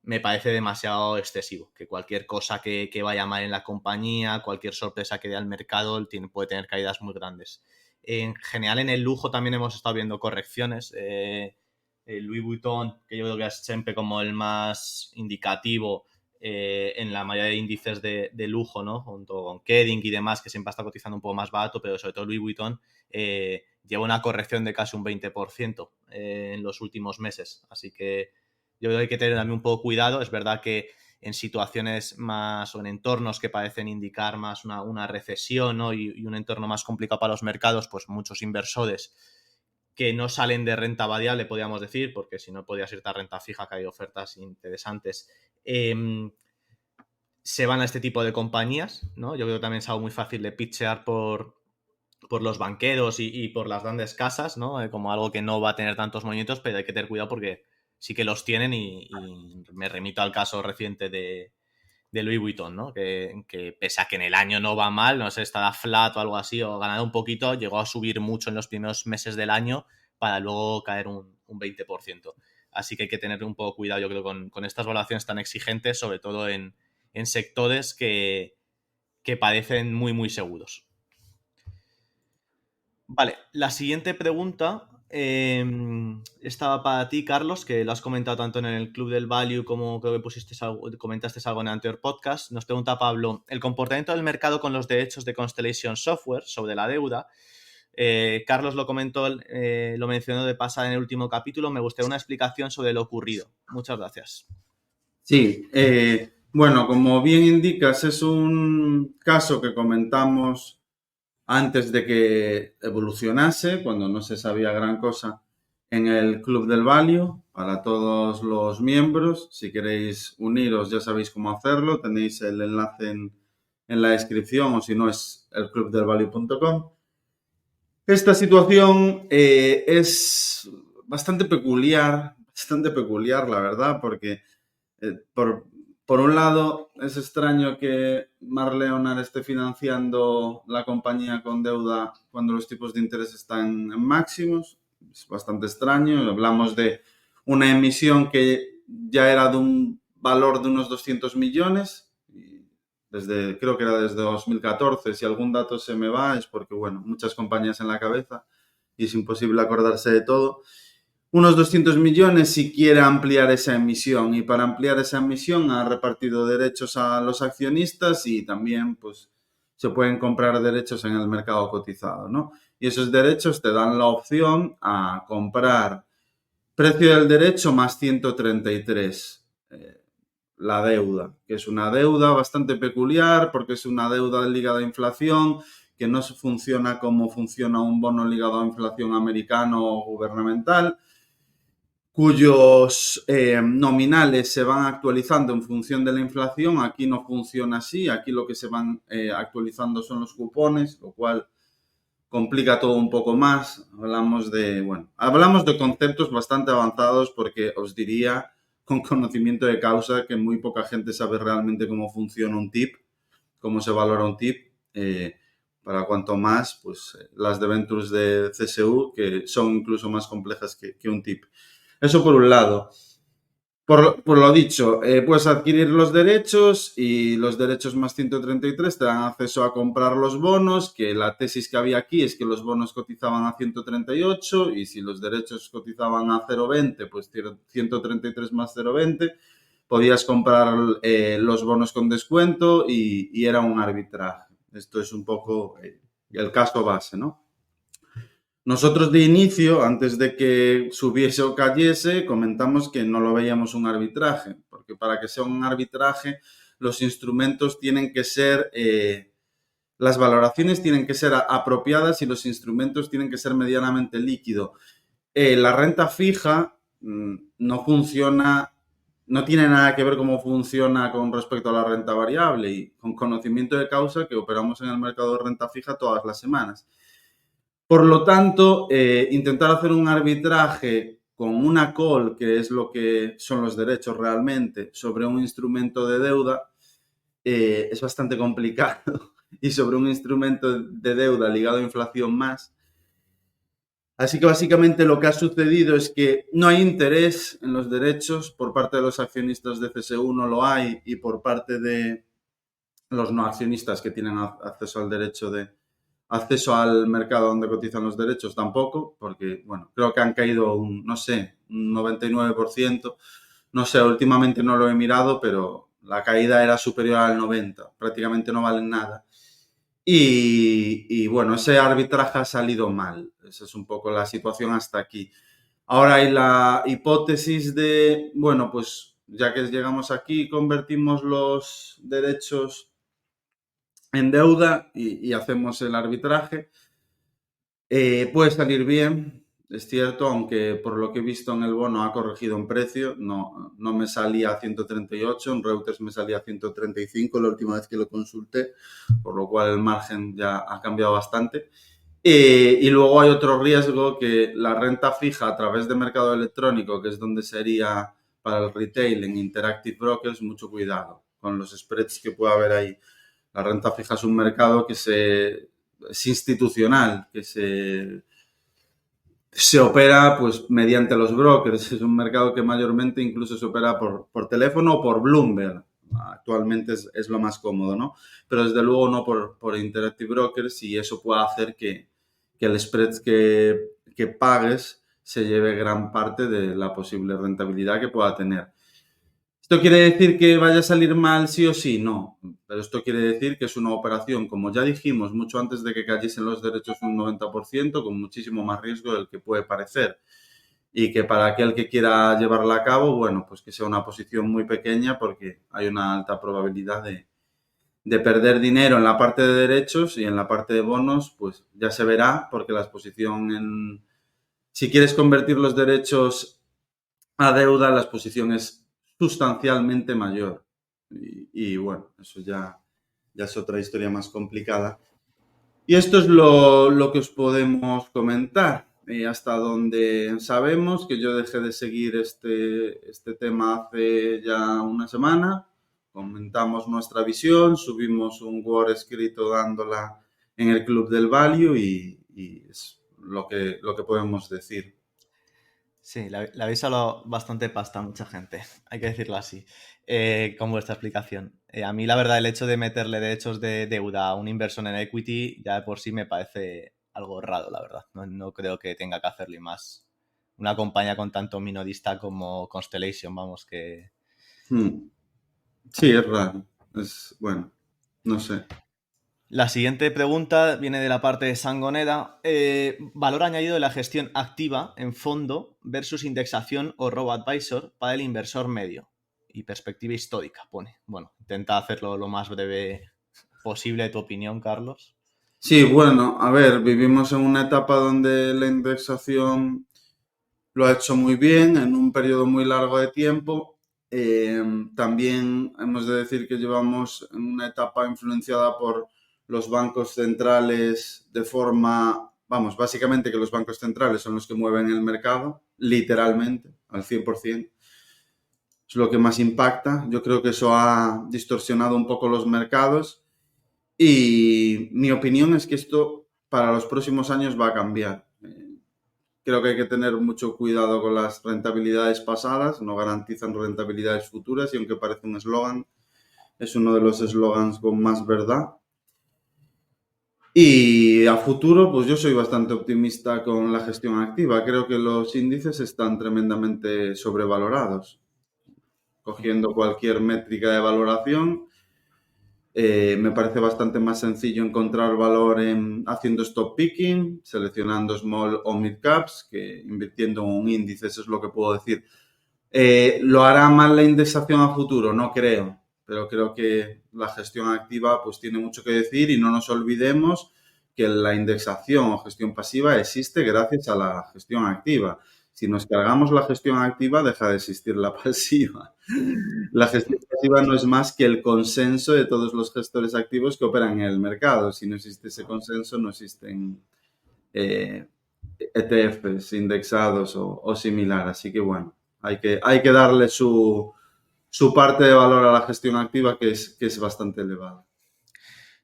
Me parece demasiado excesivo, que cualquier cosa que vaya mal en la compañía, cualquier sorpresa que dé al mercado, puede tener caídas muy grandes. En general, en el lujo también hemos estado viendo correcciones. El Louis Vuitton, que yo creo que es siempre como el más indicativo en la mayoría de índices de lujo, ¿no? Junto con Kering y demás, que siempre está cotizando un poco más barato, pero sobre todo Louis Vuitton lleva una corrección de casi un 20% en los últimos meses. Así que yo creo que hay que tener también un poco cuidado. Es verdad que en situaciones más o en entornos que parecen indicar más una recesión, ¿no? y un entorno más complicado para los mercados, pues muchos inversores que no salen de renta variable, podríamos decir, porque si no podría ser renta fija, que hay ofertas interesantes, se van a este tipo de compañías, ¿no? Yo creo que también es algo muy fácil de pitchear por los banqueros y por las grandes casas, ¿no? Como algo que no va a tener tantos movimientos, pero hay que tener cuidado porque sí que los tienen y me remito al caso reciente de Louis Vuitton, ¿no? Que pese a que en el año no va mal, no sé, estará flat o algo así, o ganado un poquito, llegó a subir mucho en los primeros meses del año para luego caer un 20%. Así que hay que tener un poco cuidado, yo creo, con estas valoraciones tan exigentes, sobre todo en sectores que parecen muy, muy seguros. Vale, la siguiente pregunta estaba para ti, Carlos, que lo has comentado tanto en el Club del Value como creo que comentaste algo en el anterior podcast. Nos pregunta Pablo, el comportamiento del mercado con los derechos de Constellation Software sobre la deuda. Carlos lo comentó, lo mencionó de pasada en el último capítulo. Me gustaría una explicación sobre lo ocurrido. Muchas gracias. Sí, bueno, como bien indicas, es un caso que comentamos antes de que evolucionase, cuando no se sabía gran cosa, en el Club del Value. Para todos los miembros, si queréis uniros ya sabéis cómo hacerlo, tenéis el enlace en la descripción, o si no es elclubdelvalue.com. Esta situación es bastante peculiar, la verdad, porque por un lado es extraño que Mark Leonard esté financiando la compañía con deuda cuando los tipos de interés están en máximos. Es bastante extraño. Hablamos de una emisión que ya era de un valor de unos 200 millones. Creo que era desde 2014. Si algún dato se me va es porque, bueno, muchas compañías en la cabeza y es imposible acordarse de todo. Unos 200 millones si quiere ampliar esa emisión, y para ampliar esa emisión ha repartido derechos a los accionistas y también pues se pueden comprar derechos en el mercado cotizado, ¿no? Y esos derechos te dan la opción a comprar precio del derecho más 133, la deuda, que es una deuda bastante peculiar porque es una deuda ligada a inflación, que no funciona como funciona un bono ligado a inflación americano o gubernamental, cuyos nominales se van actualizando en función de la inflación. Aquí no funciona así, aquí lo que se van actualizando son los cupones, lo cual complica todo un poco más. Hablamos de conceptos bastante avanzados porque os diría con conocimiento de causa que muy poca gente sabe realmente cómo funciona un TIP, cómo se valora un TIP. Para cuanto más, pues las debentures de CSU, que son incluso más complejas que un TIP. Eso por un lado. Por lo dicho, puedes adquirir los derechos y los derechos más 133 te dan acceso a comprar los bonos, que la tesis que había aquí es que los bonos cotizaban a 138 y si los derechos cotizaban a 0,20, pues 133 más 0,20, podías comprar los bonos con descuento y era un arbitraje. Esto es un poco el caso base, ¿no? Nosotros de inicio, antes de que subiese o cayese, comentamos que no lo veíamos un arbitraje, porque para que sea un arbitraje los instrumentos tienen que ser, las valoraciones tienen que ser apropiadas y los instrumentos tienen que ser medianamente líquidos. La renta fija no funciona, no tiene nada que ver cómo funciona con respecto a la renta variable y con conocimiento de causa que operamos en el mercado de renta fija todas las semanas. Por lo tanto, intentar hacer un arbitraje con una call, que es lo que son los derechos realmente, sobre un instrumento de deuda, es bastante complicado. Y sobre un instrumento de deuda ligado a inflación más. Así que básicamente lo que ha sucedido es que no hay interés en los derechos por parte de los accionistas de CSU, no lo hay, y por parte de los no accionistas que tienen acceso al derecho de acceso al mercado donde cotizan los derechos tampoco, porque, bueno, creo que han caído un 99%. No sé, últimamente no lo he mirado, pero la caída era superior al 90%. Prácticamente no valen nada. Y bueno, ese arbitraje ha salido mal. Esa es un poco la situación hasta aquí. Ahora hay la hipótesis de, bueno, pues ya que llegamos aquí, convertimos los derechos en deuda y hacemos el arbitraje. Puede salir bien, es cierto, aunque por lo que he visto en el bono ha corregido en precio. No me salía a 138, en Reuters me salía a 135 la última vez que lo consulté, por lo cual el margen ya ha cambiado bastante. Y luego hay otro riesgo, que la renta fija a través de mercado electrónico, que es donde sería para el retail en Interactive Brokers, mucho cuidado con los spreads que pueda haber ahí. La renta fija es un mercado que es institucional, que se opera pues mediante los brokers. Es un mercado que mayormente incluso se opera por teléfono o por Bloomberg. Actualmente es lo más cómodo, ¿no? Pero desde luego no por Interactive Brokers, y eso puede hacer que el spread que pagues se lleve gran parte de la posible rentabilidad que pueda tener. ¿Esto quiere decir que vaya a salir mal sí o sí? No, pero esto quiere decir que es una operación, como ya dijimos, mucho antes de que cayesen los derechos un 90%, con muchísimo más riesgo del que puede parecer. Y que para aquel que quiera llevarla a cabo, bueno, pues que sea una posición muy pequeña porque hay una alta probabilidad de perder dinero en la parte de derechos, y en la parte de bonos, pues ya se verá, porque la exposición si quieres convertir los derechos a deuda, la exposición es sustancialmente mayor. Y bueno, eso ya es otra historia más complicada. Y esto es lo que os podemos comentar. Hasta donde sabemos, que yo dejé de seguir este tema hace ya una semana, comentamos nuestra visión, subimos un Word escrito dándola en el Club del Value y es lo que podemos decir. Sí, le habéis hablado bastante pasta a mucha gente, hay que decirlo así, con vuestra explicación. A mí, la verdad, el hecho de meterle derechos de deuda a un inversor en equity ya de por sí me parece algo raro, la verdad. No creo que tenga que hacerlo, y más una compañía con tanto minorista como Constellation, vamos, que... Sí, es raro. Bueno, no sé. La siguiente pregunta viene de la parte de Sangonera. Valor añadido de la gestión activa en fondo versus indexación o robo-advisor para el inversor medio. Y perspectiva histórica, pone. Bueno, intenta hacerlo lo más breve posible. ¿Tu opinión, Carlos? Sí, bueno, a ver, vivimos en una etapa donde la indexación lo ha hecho muy bien en un periodo muy largo de tiempo. También hemos de decir que llevamos en una etapa influenciada por los bancos centrales de forma, vamos, básicamente que los bancos centrales son los que mueven el mercado, literalmente, al 100%. Es lo que más impacta. Yo creo que eso ha distorsionado un poco los mercados y mi opinión es que esto para los próximos años va a cambiar. Creo que hay que tener mucho cuidado con las rentabilidades pasadas, no garantizan rentabilidades futuras y aunque parece un eslogan, es uno de los eslogans con más verdad. Y a futuro, pues yo soy bastante optimista con la gestión activa. Creo que los índices están tremendamente sobrevalorados. Cogiendo cualquier métrica de valoración, me parece bastante más sencillo encontrar valor haciendo stock picking, seleccionando small o mid caps, que invirtiendo en un índice. Eso es lo que puedo decir. ¿Lo hará mal la indexación a futuro? No creo, pero creo que la gestión activa pues tiene mucho que decir y no nos olvidemos que la indexación o gestión pasiva existe gracias a la gestión activa. Si nos cargamos la gestión activa, deja de existir la pasiva. La gestión pasiva no es más que el consenso de todos los gestores activos que operan en el mercado. Si no existe ese consenso, no existen ETFs indexados o similar. Así que bueno, hay que darle su parte de valor a la gestión activa, que es bastante elevada.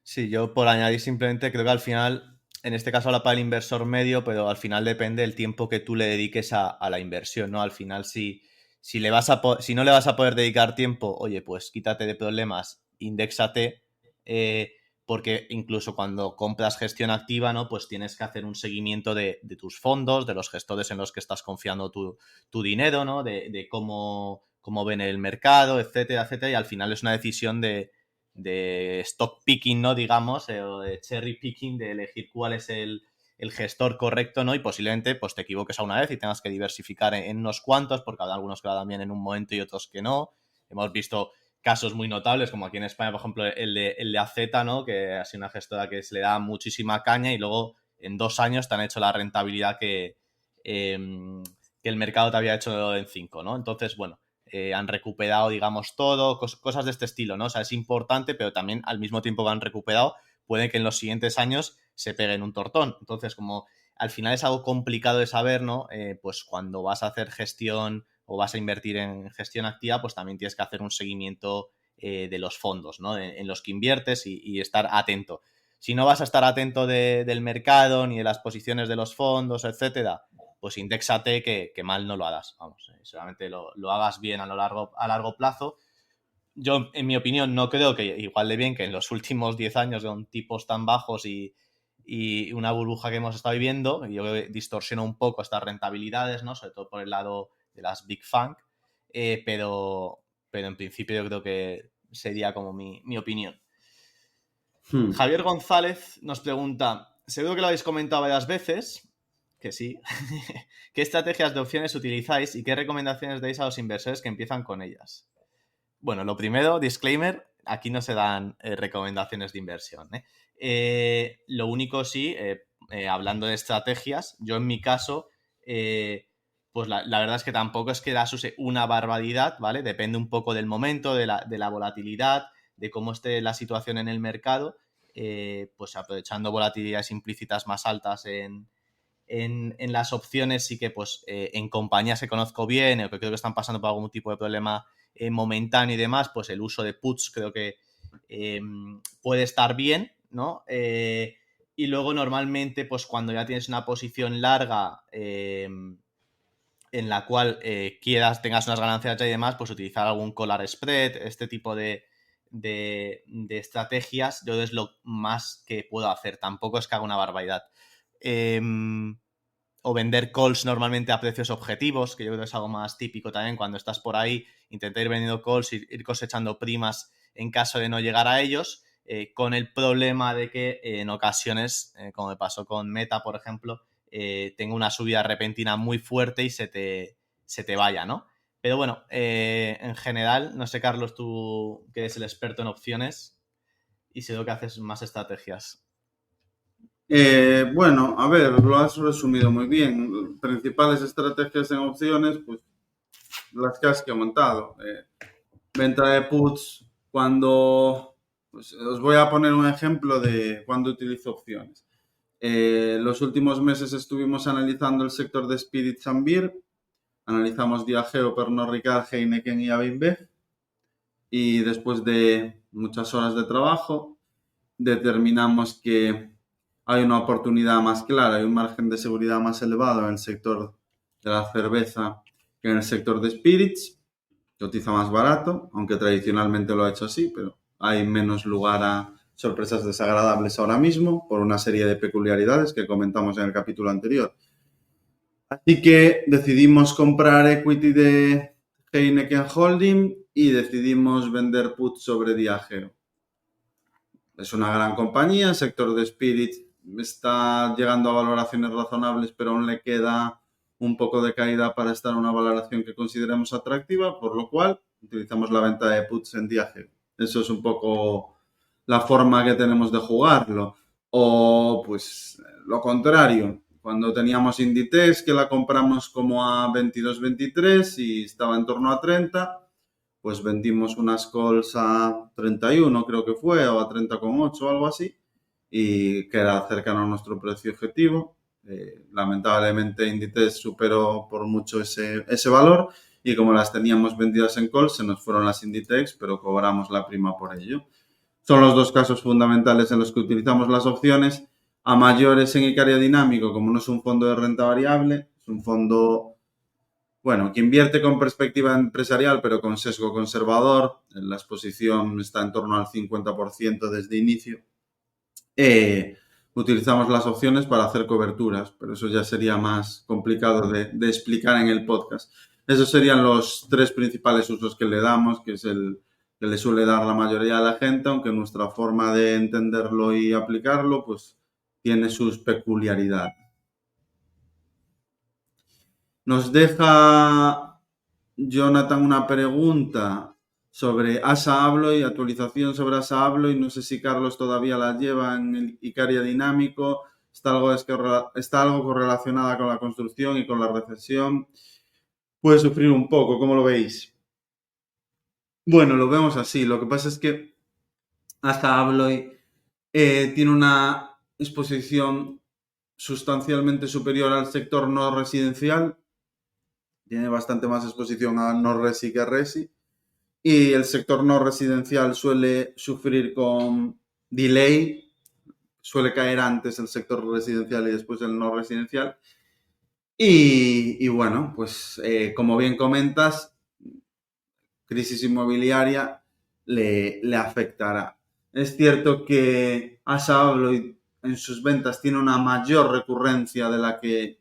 Sí, yo por añadir simplemente creo que al final, en este caso habla para el inversor medio, pero al final depende del tiempo que tú le dediques a la inversión, ¿no? Al final, si no le vas a poder dedicar tiempo, oye, pues quítate de problemas, indéxate, porque incluso cuando compras gestión activa, ¿no? Pues tienes que hacer un seguimiento de tus fondos, de los gestores en los que estás confiando tu dinero, ¿no? De cómo ven el mercado, etcétera, etcétera, y al final es una decisión de stock picking, ¿no? Digamos, o de cherry picking, de elegir cuál es el gestor correcto, ¿no? Y posiblemente pues te equivoques a una vez y tengas que diversificar en unos cuantos, porque habrá algunos que van bien en un momento y otros que no. Hemos visto casos muy notables, como aquí en España, por ejemplo, el de AZ, ¿no? Que ha sido una gestora que se le da muchísima caña y luego en 2 años te han hecho la rentabilidad que el mercado te había hecho en 5, ¿no? Entonces, bueno, han recuperado, digamos, todo, cosas de este estilo, ¿no? O sea, es importante, pero también al mismo tiempo que han recuperado, puede que en los siguientes años se peguen un tortón. Entonces, como al final es algo complicado de saber, ¿no? Pues cuando vas a hacer gestión o vas a invertir en gestión activa, pues también tienes que hacer un seguimiento de los fondos, ¿no? En los que inviertes y estar atento. Si no vas a estar atento del mercado ni de las posiciones de los fondos, etcétera, pues indéxate que mal no lo hagas. Vamos, seguramente lo hagas bien a largo plazo. Yo, en mi opinión, no creo que igual de bien que en los últimos 10 años con tipos tan bajos y y una burbuja que hemos estado viviendo, y yo creo que distorsiona un poco estas rentabilidades, ¿no? Sobre todo por el lado de las Big Funk, pero en principio yo creo que sería como mi opinión. Javier González nos pregunta, seguro que lo habéis comentado varias veces, que sí, ¿qué estrategias de opciones utilizáis y qué recomendaciones dais a los inversores que empiezan con ellas? Bueno, lo primero, disclaimer, aquí no se dan recomendaciones de inversión. Lo único sí, hablando de estrategias, yo en mi caso, pues la verdad es que tampoco es que las use una barbaridad, ¿vale? Depende un poco del momento, de la volatilidad, de cómo esté la situación en el mercado, pues aprovechando volatilidades implícitas más altas en las opciones, sí que pues en compañías que conozco bien o que creo que están pasando por algún tipo de problema momentáneo y demás, pues el uso de puts creo que puede estar bien, ¿no? Y luego normalmente, pues cuando ya tienes una posición larga en la cual tengas unas ganancias y demás, pues utilizar algún collar spread, este tipo de estrategias, yo es lo más que puedo hacer. Tampoco es que haga una barbaridad. O vender calls normalmente a precios objetivos, que yo creo que es algo más típico también cuando estás por ahí, intentar ir vendiendo calls y ir cosechando primas en caso de no llegar a ellos, con el problema de que en ocasiones, como me pasó con Meta, por ejemplo, tengo una subida repentina muy fuerte y se te vaya, ¿no? Pero bueno, en general, no sé, Carlos, tú que eres el experto en opciones y sé lo que haces más estrategias. Bueno, a ver, lo has resumido muy bien. Principales estrategias en opciones, pues las que has comentado. Venta de puts cuando... Pues, os voy a poner un ejemplo de cuando utilizo opciones. Los últimos meses estuvimos analizando el sector de Spirits and Beer. Analizamos Diageo, Pernod Ricard, Heineken y AB y después de muchas horas de trabajo determinamos que hay una oportunidad más clara, hay un margen de seguridad más elevado en el sector de la cerveza que en el sector de spirits, que cotiza más barato, aunque tradicionalmente lo ha hecho así, pero hay menos lugar a sorpresas desagradables ahora mismo por una serie de peculiaridades que comentamos en el capítulo anterior. Así que decidimos comprar equity de Heineken Holding y decidimos vender put sobre Diageo. Es una gran compañía, el sector de spirits está llegando a valoraciones razonables, pero aún le queda un poco de caída para estar en una valoración que consideremos atractiva, por lo cual utilizamos la venta de puts en Diageo. Eso es un poco la forma que tenemos de jugarlo. O pues lo contrario, cuando teníamos Inditex, que la compramos como a 22-23 y estaba en torno a 30, pues vendimos unas calls a 31, creo que fue, o a 30,8 o algo así, y que era cercano a nuestro precio objetivo. Lamentablemente Inditex superó por mucho ese valor y como las teníamos vendidas en calls, se nos fueron las Inditex, pero cobramos la prima por ello. Son los dos casos fundamentales en los que utilizamos las opciones. A mayores en Icaria Dinámico, como no es un fondo de renta variable, es un fondo, bueno, que invierte con perspectiva empresarial, pero con sesgo conservador. La exposición está en torno al 50% desde inicio. Utilizamos las opciones para hacer coberturas, pero eso ya sería más complicado de explicar en el podcast. Esos serían los tres principales usos que le damos, que es el que le suele dar la mayoría de la gente, aunque nuestra forma de entenderlo y aplicarlo, pues tiene sus peculiaridades. Nos deja Jonathan una pregunta sobre ASA Abloy, actualización sobre ASA Abloy. No sé si Carlos todavía la lleva en el Icaria Dinámico. Está algo correlacionada con la construcción y con la recesión. Puede sufrir un poco, ¿cómo lo veis? Bueno, lo vemos así. Lo que pasa es que ASA Abloy tiene una exposición sustancialmente superior al sector no residencial. Tiene bastante más exposición a no resi que a resi. Y el sector no residencial suele sufrir con delay, suele caer antes el sector residencial y después el no residencial. Y bueno, pues como bien comentas, crisis inmobiliaria le afectará. Es cierto que ASA Abloy en sus ventas tiene una mayor recurrencia de la que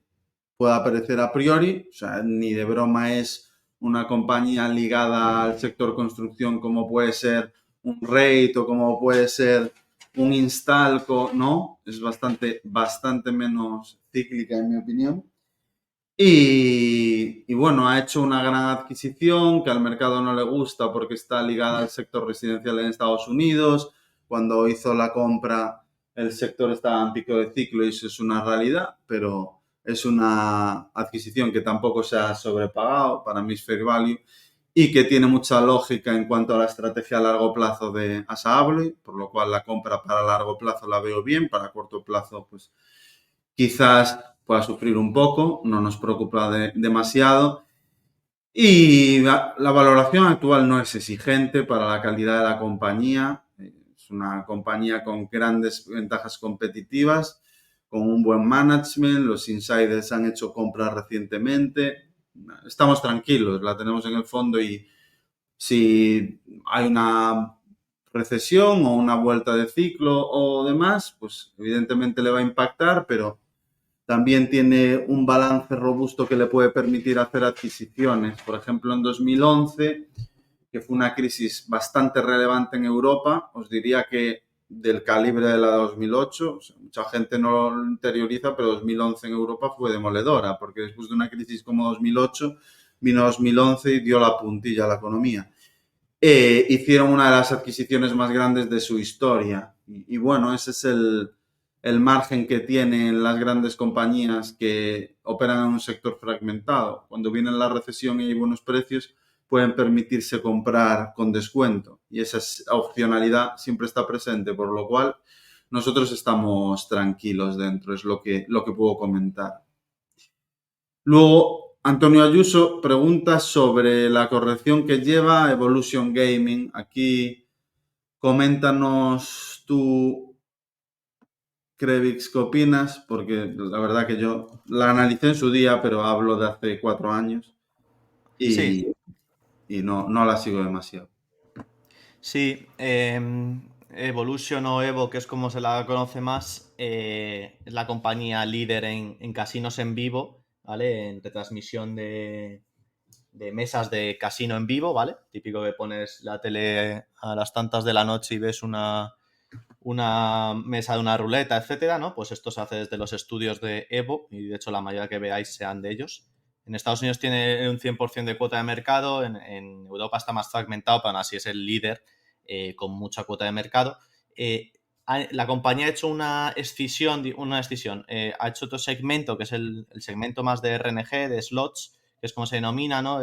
pueda parecer a priori. O sea, ni de broma es una compañía ligada al sector construcción como puede ser un Rate o como puede ser un Instalco, no, es bastante menos cíclica en mi opinión. Y bueno, ha hecho una gran adquisición que al mercado no le gusta porque está ligada al sector residencial en Estados Unidos. Cuando hizo la compra, el sector estaba en pico de ciclo y eso es una realidad, pero es una adquisición que tampoco se ha sobrepagado, para mí es fair value, y que tiene mucha lógica en cuanto a la estrategia a largo plazo de Assa Abloy, por lo cual la compra para largo plazo la veo bien, para corto plazo pues quizás pueda sufrir un poco, no nos preocupa demasiado. Y la valoración actual no es exigente para la calidad de la compañía. Es una compañía con grandes ventajas competitivas, con un buen management. Los insiders han hecho compras recientemente. Estamos tranquilos, la tenemos en el fondo y si hay una recesión o una vuelta de ciclo o demás, pues evidentemente le va a impactar, pero también tiene un balance robusto que le puede permitir hacer adquisiciones. Por ejemplo, en 2011, que fue una crisis bastante relevante en Europa, os diría que del calibre de la de 2008, o sea, mucha gente no lo interioriza, pero 2011 en Europa fue demoledora, porque después de una crisis como 2008, vino 2011 y dio la puntilla a la economía. Hicieron una de las adquisiciones más grandes de su historia. Y bueno, ese es el margen que tienen las grandes compañías que operan en un sector fragmentado. Cuando viene la recesión y hay buenos precios, pueden permitirse comprar con descuento. Y esa opcionalidad siempre está presente, por lo cual nosotros estamos tranquilos dentro, es lo que puedo comentar. Luego, Antonio Ayuso pregunta sobre la corrección que lleva Evolution Gaming. Aquí, coméntanos tú, Krevix, ¿qué opinas? Porque la verdad que yo la analicé en su día, pero hablo de hace 4 años Sí, y no la sigo demasiado. sí. Evolution o Evo, que es como se la conoce más, es la compañía líder en casinos en vivo, ¿vale? En retransmisión de mesas de casino en vivo, ¿vale? Típico que pones la tele a las tantas de la noche y ves una mesa de una ruleta, etcétera, ¿no? Pues esto se hace desde los estudios de Evo y de hecho la mayoría que veáis sean de ellos. En Estados Unidos tiene un 100% de cuota de mercado, en Europa está más fragmentado, pero aún así es el líder con mucha cuota de mercado. La compañía ha hecho una escisión, ha hecho otro segmento, que es el segmento más de RNG, de slots, que es como se denomina, ¿no?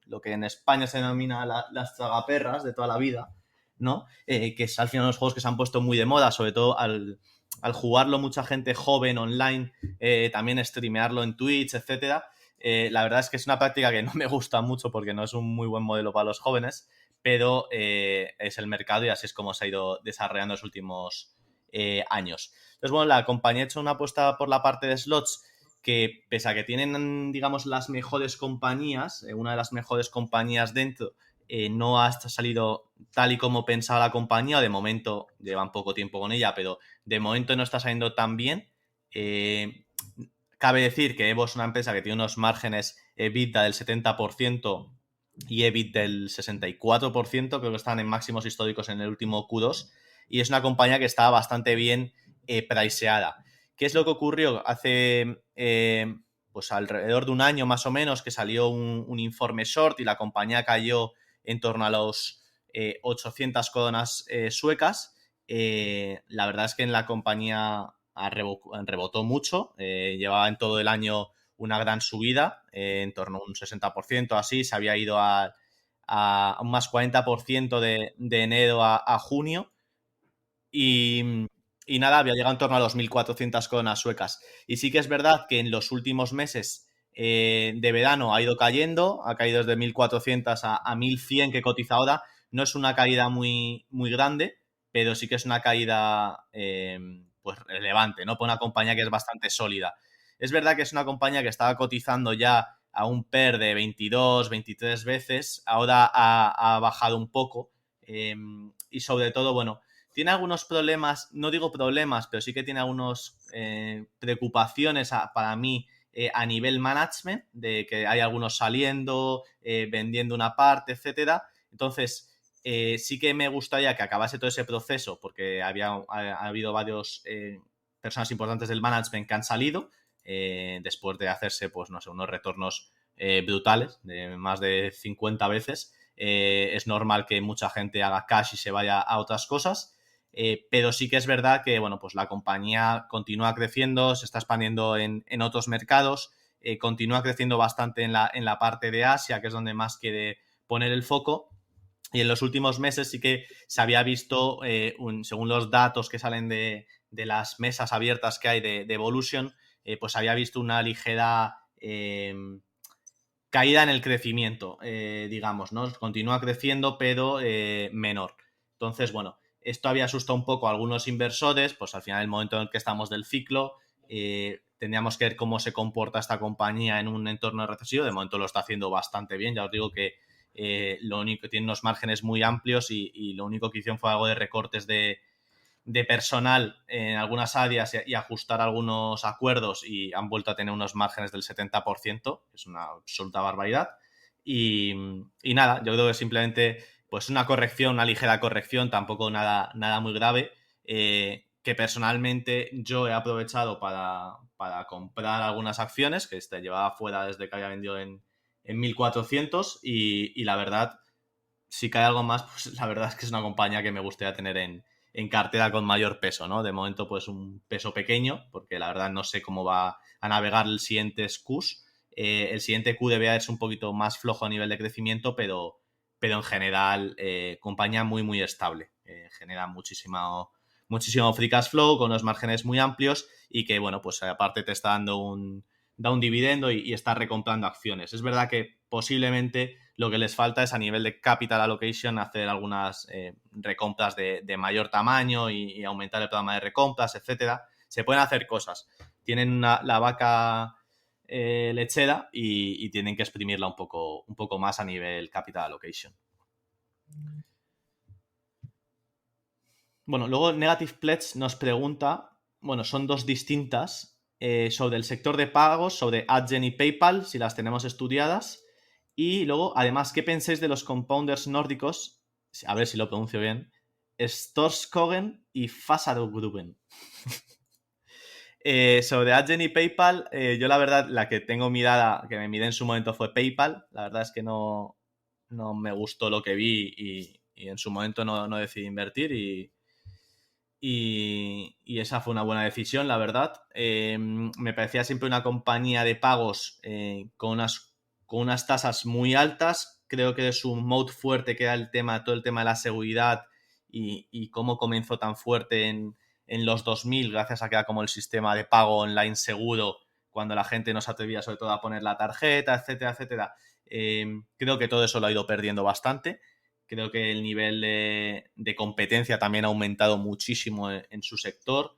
Lo que en España se denomina las tragaperras de toda la vida, ¿no? Que es al final los juegos que se han puesto muy de moda, sobre todo al jugarlo mucha gente joven online, también streamearlo en Twitch, etcétera. La verdad es que es una práctica que no me gusta mucho porque no es un muy buen modelo para los jóvenes, pero es el mercado y así es como se ha ido desarrollando en los últimos años. Entonces, bueno, la compañía ha hecho una apuesta por la parte de slots que, pese a que tienen, digamos, las mejores compañías, una de las mejores compañías dentro, no ha salido tal y como pensaba la compañía. De momento, llevan poco tiempo con ella, pero de momento no está saliendo tan bien. Cabe decir que Evo es una empresa que tiene unos márgenes EBITDA del 70% y EBIT del 64%, creo que están en máximos históricos en el último Q2, y es una compañía que está bastante bien priceada. ¿Qué es lo que ocurrió? Hace pues alrededor de un año más o menos que salió un informe short y la compañía cayó en torno a los 800 coronas suecas. La verdad es que en la compañía rebotó mucho, llevaba en todo el año una gran subida, en torno a un 60%, así, se había ido a un más 40% de enero a junio y nada, había llegado en torno a los 1.400 coronas suecas. Y sí que es verdad que en los últimos meses de verano ha ido cayendo, ha caído desde 1.400 a 1.100 que cotiza ahora. No es una caída muy, muy grande, pero sí que es una caída pues relevante, ¿no? Por una compañía que es bastante sólida. Es verdad que es una compañía que estaba cotizando ya a un PER de 22, 23 veces, ahora ha bajado un poco y sobre todo, bueno, tiene algunos problemas, no digo problemas, pero sí que tiene algunas preocupaciones para mí a nivel management, de que hay algunos saliendo, vendiendo una parte, etcétera. Entonces, sí que me gustaría que acabase todo ese proceso, porque ha habido varios personas importantes del management que han salido después de hacerse, pues no sé, unos retornos brutales, de más de 50 veces. Es normal que mucha gente haga cash y se vaya a otras cosas. Pero sí que es verdad que, bueno, pues la compañía continúa creciendo, se está expandiendo en otros mercados, continúa creciendo bastante en la parte de Asia, que es donde más quiere poner el foco. Y en los últimos meses sí que se había visto, según los datos que salen de las mesas abiertas que hay de Evolution, pues había visto una ligera caída en el crecimiento, digamos, ¿no? Continúa creciendo, pero menor. Entonces, bueno, esto había asustado un poco a algunos inversores, pues al final, el momento en el que estamos del ciclo, tendríamos que ver cómo se comporta esta compañía en un entorno recesivo. De momento lo está haciendo bastante bien, ya os digo que lo único que tiene unos márgenes muy amplios y lo único que hicieron fue algo de recortes de personal en algunas áreas y ajustar algunos acuerdos, y han vuelto a tener unos márgenes del 70%, que es una absoluta barbaridad. Y nada, yo creo que simplemente pues una corrección, una ligera corrección, tampoco nada muy grave, que personalmente yo he aprovechado para comprar algunas acciones que llevaba fuera desde que había vendido en 1400 y la verdad, si cae algo más, pues la verdad es que es una compañía que me gustaría tener en cartera con mayor peso, ¿no? De momento, pues un peso pequeño, porque la verdad no sé cómo va a navegar el siguiente Qs. El siguiente Q debe ser un poquito más flojo a nivel de crecimiento, pero en general, compañía muy estable. Genera muchísimo free cash flow, con unos márgenes muy amplios y que, bueno, pues aparte te está dando un dividendo y está recomprando acciones. Es verdad que posiblemente lo que les falta es, a nivel de capital allocation, hacer algunas recompras de mayor tamaño y aumentar el programa de recompras, etcétera. Se pueden hacer cosas. Tienen la vaca lechera y tienen que exprimirla un poco más a nivel capital allocation. Bueno, luego Negative Pledge nos pregunta, bueno, son dos distintas, sobre el sector de pagos, sobre Adyen y PayPal, si las tenemos estudiadas. Y luego, además, ¿qué pensáis de los compounders nórdicos? A ver si lo pronuncio bien. Storskogen y Fasarogruppen. Sobre Adyen y PayPal, yo la verdad, la que tengo mirada, que me miré en su momento, fue PayPal. La verdad es que no me gustó lo que vi y en su momento no decidí invertir y esa fue una buena decisión, la verdad. Me parecía siempre una compañía de pagos con unas tasas muy altas. Creo que es un moat fuerte, que era todo el tema de la seguridad y cómo comenzó tan fuerte en los 2000, gracias a que era como el sistema de pago online seguro, cuando la gente no se atrevía sobre todo a poner la tarjeta, etcétera, etcétera. Creo que todo eso lo ha ido perdiendo bastante. Creo que el nivel de competencia también ha aumentado muchísimo en su sector.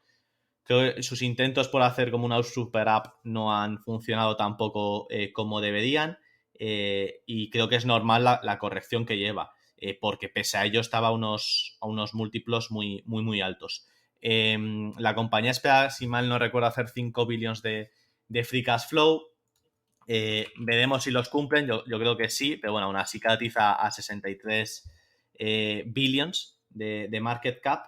Creo que sus intentos por hacer como una super app no han funcionado tampoco como deberían, y creo que es normal la corrección que lleva, porque pese a ello estaba a unos múltiplos muy altos. La compañía espera, si mal no recuerdo, hacer 5 billions de free cash flow. Veremos si los cumplen, yo creo que sí, pero bueno, aún así catiza a 63 billions de market cap.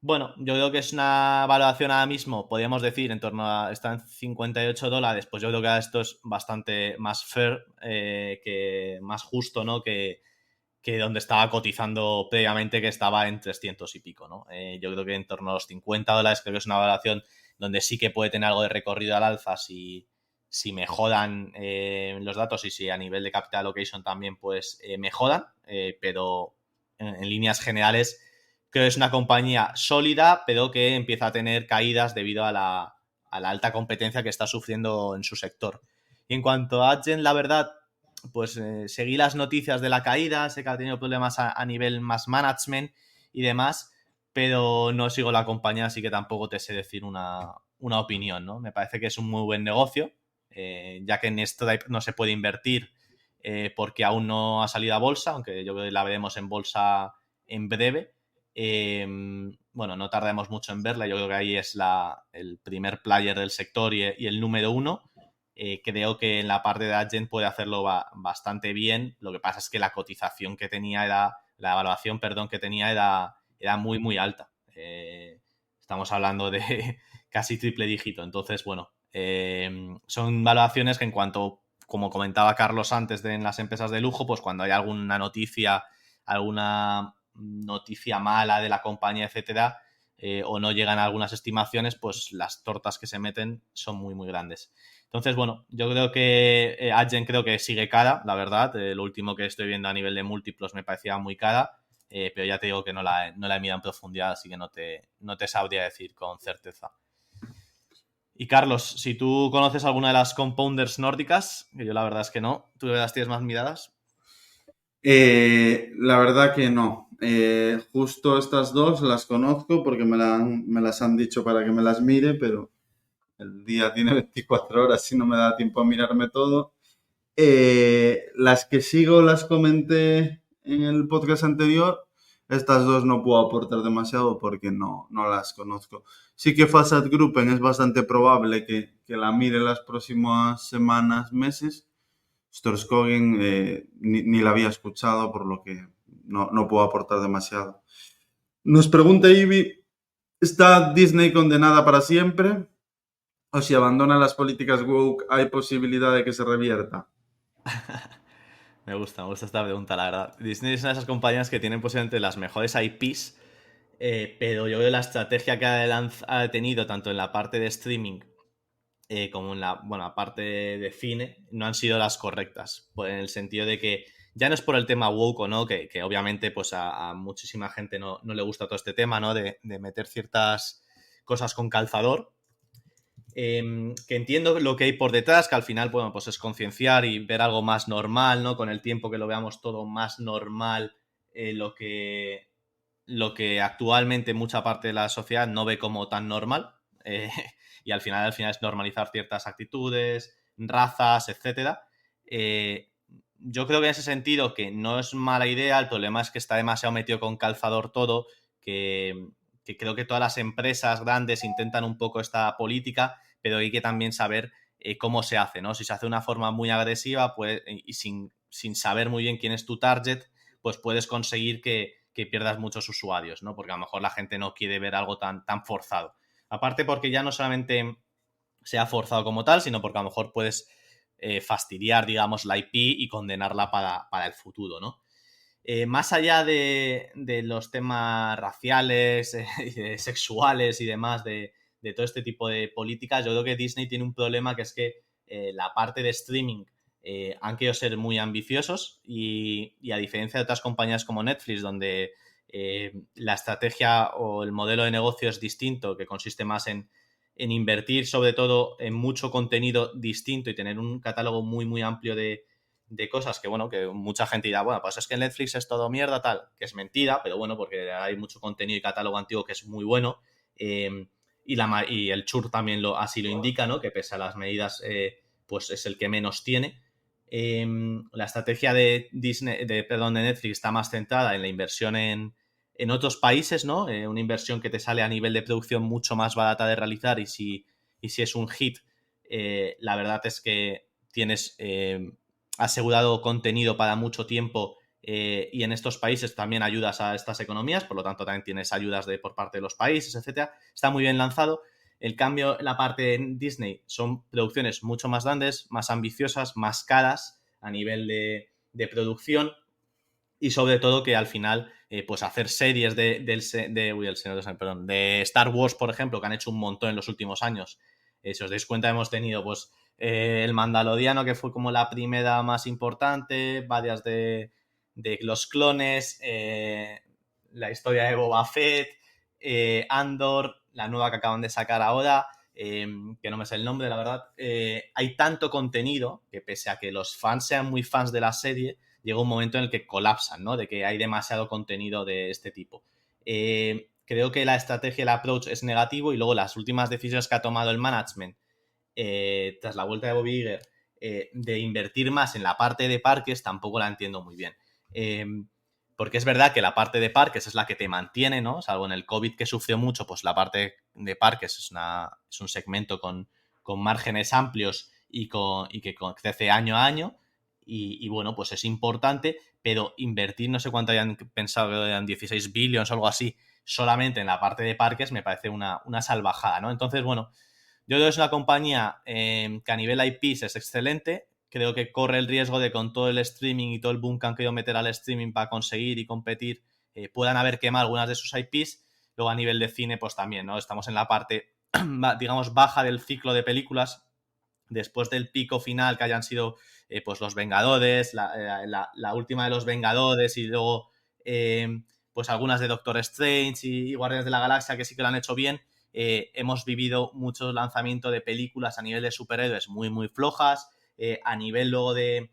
Bueno, yo creo que es una valoración ahora mismo, podríamos decir, en torno a, está en $58, pues yo creo que esto es bastante más fair, que más justo, ¿no? Que donde estaba cotizando previamente, que estaba en 300 y pico, ¿no? Yo creo que en torno a los $50 creo que es una valoración donde sí que puede tener algo de recorrido al alza si mejoran los datos y si a nivel de capital allocation también pues mejoran, pero en líneas generales creo que es una compañía sólida, pero que empieza a tener caídas debido a la alta competencia que está sufriendo en su sector. Y en cuanto a Adyen, la verdad, pues seguí las noticias de la caída, sé que ha tenido problemas a nivel más management y demás, pero no sigo la compañía, así que tampoco te sé decir una opinión, ¿no? Me parece que es un muy buen negocio, ya que en Stripe no se puede invertir porque aún no ha salido a bolsa, aunque yo creo que la veremos en bolsa en breve, Bueno, no tardemos mucho en verla. Yo creo que ahí es el primer player del sector y el número 1. Creo que en la parte de Adyen puede hacerlo bastante bien. Lo que pasa es que la cotización que tenía la evaluación, perdón, que tenía era muy, muy alta. Estamos hablando de casi triple dígito. Entonces, bueno, son valoraciones que en cuanto, como comentaba Carlos antes en las empresas de lujo, pues cuando hay alguna noticia mala de la compañía, etcétera, o no llegan a algunas estimaciones, pues las tortas que se meten son muy, muy grandes. Entonces, bueno, yo creo que Adyen creo que sigue cara, la verdad. Lo último que estoy viendo a nivel de múltiplos me parecía muy cara, pero ya te digo que no la he mirado en profundidad, así que no te sabría decir con certeza. Y Carlos, si tú conoces alguna de las compounders nórdicas, que yo la verdad es que no, ¿tú las tienes más miradas? La verdad que no. Justo estas dos las conozco porque me las han dicho para que me las mire, pero el día tiene 24 horas y no me da tiempo a mirarme todo. Las que sigo las comenté en el podcast anterior. Estas dos no puedo aportar demasiado porque no las conozco. Sí que Facet Gruppen es bastante probable que la mire las próximas semanas, meses. Storskogen ni la había escuchado, por lo que no puedo aportar demasiado. Nos pregunta Ivy, ¿está Disney condenada para siempre? ¿O si abandona las políticas woke, hay posibilidad de que se revierta? Me gusta esta pregunta, la verdad. Disney es una de esas compañías que tienen posiblemente las mejores IPs, pero yo creo que la estrategia que ha tenido tanto en la parte de streaming como en la parte de cine no han sido las correctas, pues en el sentido de que ya no es por el tema woke o no, que obviamente pues a muchísima gente no le gusta todo este tema, ¿no? De meter ciertas cosas con calzador, que entiendo lo que hay por detrás, que al final, bueno, pues es concienciar y ver algo más normal, ¿no? Con el tiempo que lo veamos todo más normal, lo que actualmente mucha parte de la sociedad no ve como tan normal, y al final es normalizar ciertas actitudes, razas, etcétera. Yo creo que en ese sentido que no es mala idea, el problema es que está demasiado metido con calzador todo, que creo que todas las empresas grandes intentan un poco esta política, pero hay que también saber cómo se hace, ¿no? Si se hace de una forma muy agresiva y sin saber muy bien quién es tu target, pues puedes conseguir que pierdas muchos usuarios, ¿no? Porque a lo mejor la gente no quiere ver algo tan forzado. Aparte porque ya no solamente sea forzado como tal, sino porque a lo mejor puedes fastidiar, digamos, la IP y condenarla para el futuro, ¿no? Más allá de los temas raciales, sexuales y demás, de todo este tipo de políticas, yo creo que Disney tiene un problema, que es que la parte de streaming han querido ser muy ambiciosos y a diferencia de otras compañías como Netflix, donde la estrategia o el modelo de negocio es distinto, que consiste más en invertir sobre todo en mucho contenido distinto y tener un catálogo muy, muy amplio de cosas que, bueno, que mucha gente dirá, bueno, pues es que Netflix es todo mierda, tal, que es mentira, pero bueno, porque hay mucho contenido y catálogo antiguo que es muy bueno, y el churn también así lo indica, ¿no? Que pese a las medidas, pues es el que menos tiene. La estrategia de Netflix está más centrada en la inversión en otros países, ¿no? Una inversión que te sale a nivel de producción mucho más barata de realizar y si es un hit, la verdad es que tienes asegurado contenido para mucho tiempo, y en estos países también ayudas a estas economías, por lo tanto también tienes ayudas por parte de los países, etcétera. Está muy bien lanzado. El cambio en la parte de Disney son producciones mucho más grandes, más ambiciosas, más caras a nivel de producción, y sobre todo que al final pues hacer series de Star Wars, por ejemplo, que han hecho un montón en los últimos años. Si os dais cuenta, hemos tenido pues el Mandaloriano, que fue como la primera más importante, varias de los clones, la historia de Boba Fett, Andor, la nueva que acaban de sacar ahora, que no me sé el nombre, la verdad. Hay tanto contenido que pese a que los fans sean muy fans de la serie, llega un momento en el que colapsan, ¿no? De que hay demasiado contenido de este tipo. Creo que la estrategia, el approach es negativo, y luego las últimas decisiones que ha tomado el management tras la vuelta de Bobby Iger, de invertir más en la parte de parques, tampoco la entiendo muy bien. porque es verdad que la parte de parques es la que te mantiene, ¿no? Salvo en el COVID que sufrió mucho, pues la parte de parques es un segmento con márgenes amplios y que crece año a año. Y bueno, pues es importante, pero invertir, no sé cuánto hayan pensado, que eran 16 billions o algo así, solamente en la parte de parques me parece una salvajada, ¿no? Entonces, bueno, yo creo que es una compañía que a nivel IPs es excelente. Creo que corre el riesgo de, con todo el streaming y todo el boom que han querido meter al streaming para conseguir y competir, puedan haber quemado algunas de sus IPs. Luego a nivel de cine, pues también, ¿no? Estamos en la parte, digamos, baja del ciclo de películas. Después del pico final que hayan sido pues Los Vengadores, la última de Los Vengadores y luego pues algunas de Doctor Strange y Guardianes de la Galaxia, que sí que lo han hecho bien. Hemos vivido muchos lanzamientos de películas a nivel de superhéroes muy, muy flojas. A nivel luego de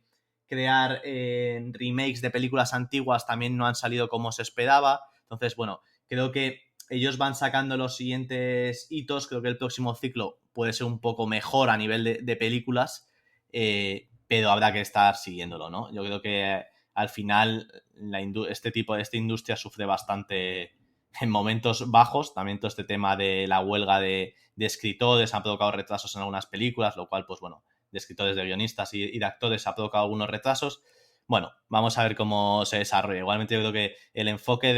crear remakes de películas antiguas también no han salido como se esperaba. Entonces, bueno, creo que ellos van sacando los siguientes hitos. Creo que el próximo ciclo puede ser un poco mejor a nivel de películas, pero habrá que estar siguiéndolo, ¿no? Yo creo que al final esta industria sufre bastante en momentos bajos. También todo este tema de la huelga de escritores ha provocado retrasos en algunas películas, lo cual, pues bueno, de escritores, de guionistas y de actores ha provocado algunos retrasos. Bueno, vamos a ver cómo se desarrolla. Igualmente yo creo que el enfoque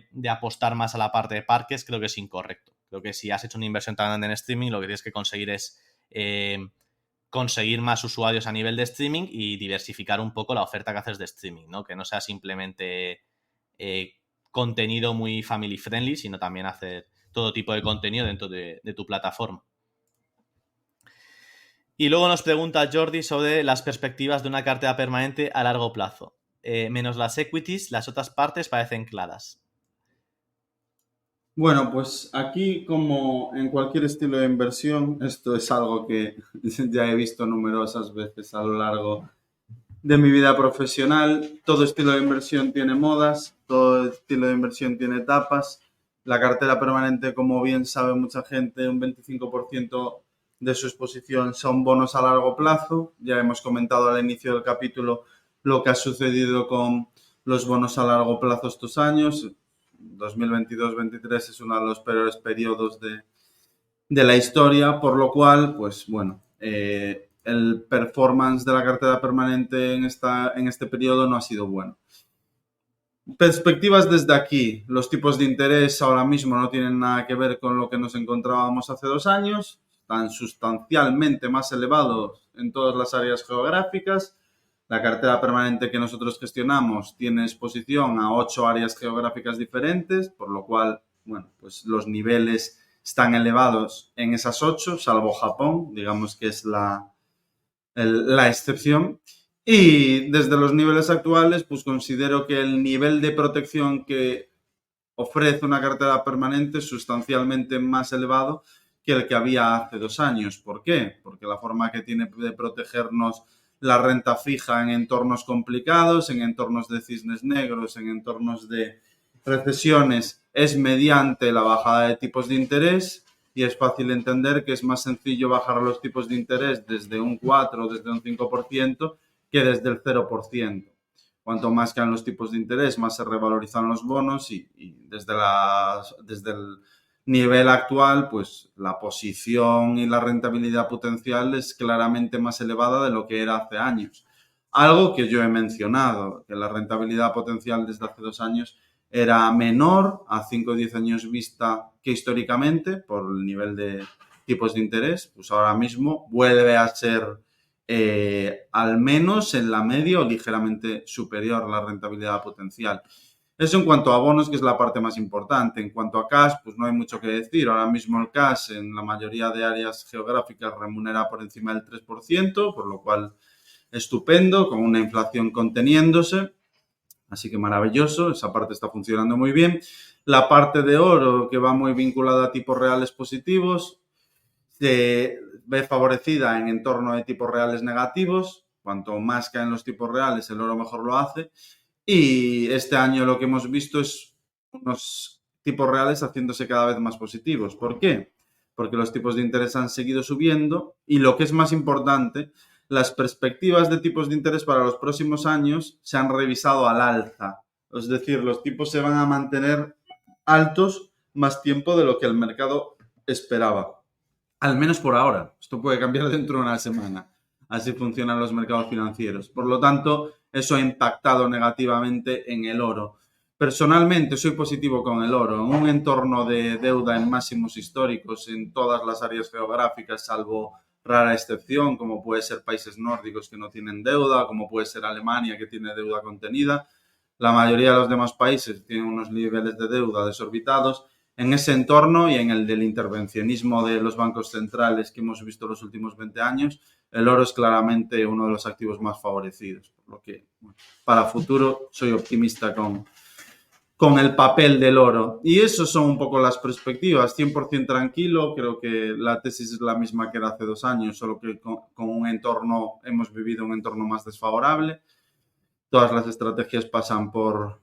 de apostar más a la parte de parques creo que es incorrecto. Creo que si has hecho una inversión tan grande en streaming, lo que tienes que conseguir es conseguir más usuarios a nivel de streaming y diversificar un poco la oferta que haces de streaming, ¿no? Que no sea simplemente contenido muy family friendly, sino también hacer todo tipo de contenido dentro de tu plataforma. Y luego nos pregunta Jordi sobre las perspectivas de una cartera permanente a largo plazo. Menos las equities, las otras partes parecen claras. Bueno, pues aquí, como en cualquier estilo de inversión, esto es algo que ya he visto numerosas veces a lo largo de mi vida profesional. Todo estilo de inversión tiene modas, todo estilo de inversión tiene etapas. La cartera permanente, como bien sabe mucha gente, un 25% de su exposición son bonos a largo plazo. Ya hemos comentado al inicio del capítulo lo que ha sucedido con los bonos a largo plazo estos años. 2022-23 es uno de los peores periodos de la historia, por lo cual, pues bueno, el performance de la cartera permanente en este periodo no ha sido bueno. Perspectivas desde aquí. Los tipos de interés ahora mismo no tienen nada que ver con lo que nos encontrábamos hace 2 años. Están sustancialmente más elevados en todas las áreas geográficas. La cartera permanente que nosotros gestionamos tiene exposición a 8 áreas geográficas diferentes, por lo cual, bueno, pues los niveles están elevados en esas 8, salvo Japón, digamos que es la excepción. Y desde los niveles actuales, pues considero que el nivel de protección que ofrece una cartera permanente es sustancialmente más elevado que el que había hace 2 años. ¿Por qué? Porque la forma que tiene de protegernos la renta fija en entornos complicados, en entornos de cisnes negros, en entornos de recesiones, es mediante la bajada de tipos de interés, y es fácil entender que es más sencillo bajar los tipos de interés desde un 4 o desde un 5% que desde el 0%. Cuanto más caen los tipos de interés, más se revalorizan los bonos y desde el nivel actual, pues la posición y la rentabilidad potencial es claramente más elevada de lo que era hace años. Algo que yo he mencionado, que la rentabilidad potencial desde hace 2 años era menor a 5 o 10 años vista que históricamente por el nivel de tipos de interés, pues ahora mismo vuelve a ser al menos en la media o ligeramente superior a la rentabilidad potencial. Eso en cuanto a bonos, que es la parte más importante. En cuanto a cash, pues no hay mucho que decir. Ahora mismo el cash en la mayoría de áreas geográficas remunera por encima del 3%, por lo cual estupendo, con una inflación conteniéndose. Así que maravilloso, esa parte está funcionando muy bien. La parte de oro, que va muy vinculada a tipos reales positivos, se ve favorecida en entorno de tipos reales negativos. Cuanto más caen los tipos reales, el oro mejor lo hace. Y este año lo que hemos visto es unos tipos reales haciéndose cada vez más positivos. ¿Por qué? Porque los tipos de interés han seguido subiendo y, lo que es más importante, las perspectivas de tipos de interés para los próximos años se han revisado al alza. Es decir, los tipos se van a mantener altos más tiempo de lo que el mercado esperaba. Al menos por ahora. Esto puede cambiar dentro de una semana. Así funcionan los mercados financieros. Por lo tanto, eso ha impactado negativamente en el oro. Personalmente soy positivo con el oro. En un entorno de deuda en máximos históricos en todas las áreas geográficas, salvo rara excepción, como puede ser países nórdicos que no tienen deuda, como puede ser Alemania que tiene deuda contenida. La mayoría de los demás países tienen unos niveles de deuda desorbitados. En ese entorno y en el del intervencionismo de los bancos centrales que hemos visto los últimos 20 años, el oro es claramente uno de los activos más favorecidos. Por lo que, bueno, para futuro, soy optimista con el papel del oro. Y eso son un poco las perspectivas. 100% tranquilo, creo que la tesis es la misma que era hace 2 años, solo que con un entorno, hemos vivido un entorno más desfavorable. Todas las estrategias pasan por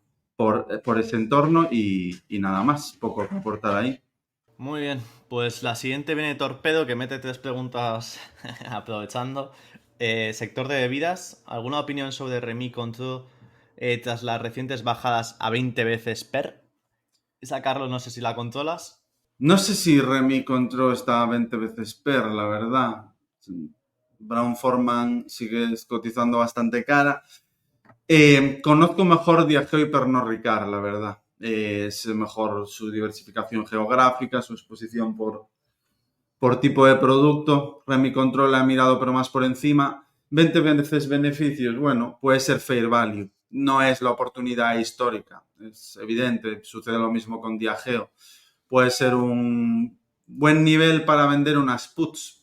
ese entorno y nada más, poco que aportar ahí. Muy bien, pues la siguiente viene Torpedo, que mete 3 preguntas aprovechando. Sector de bebidas, ¿alguna opinión sobre Rémy Cointreau tras las recientes bajadas a 20 veces PER? Esa, Carlos, no sé si la controlas. No sé si Rémy Cointreau está a 20 veces PER, la verdad. Brown-Forman sigue cotizando bastante cara. Conozco mejor Diageo y Pernod Ricard, la verdad. Es mejor su diversificación geográfica, su exposición por tipo de producto. Rémy Cointreau la ha mirado pero más por encima. 20 veces beneficios, bueno, puede ser fair value. No es la oportunidad histórica, es evidente. Sucede lo mismo con Diageo. Puede ser un buen nivel para vender unas puts.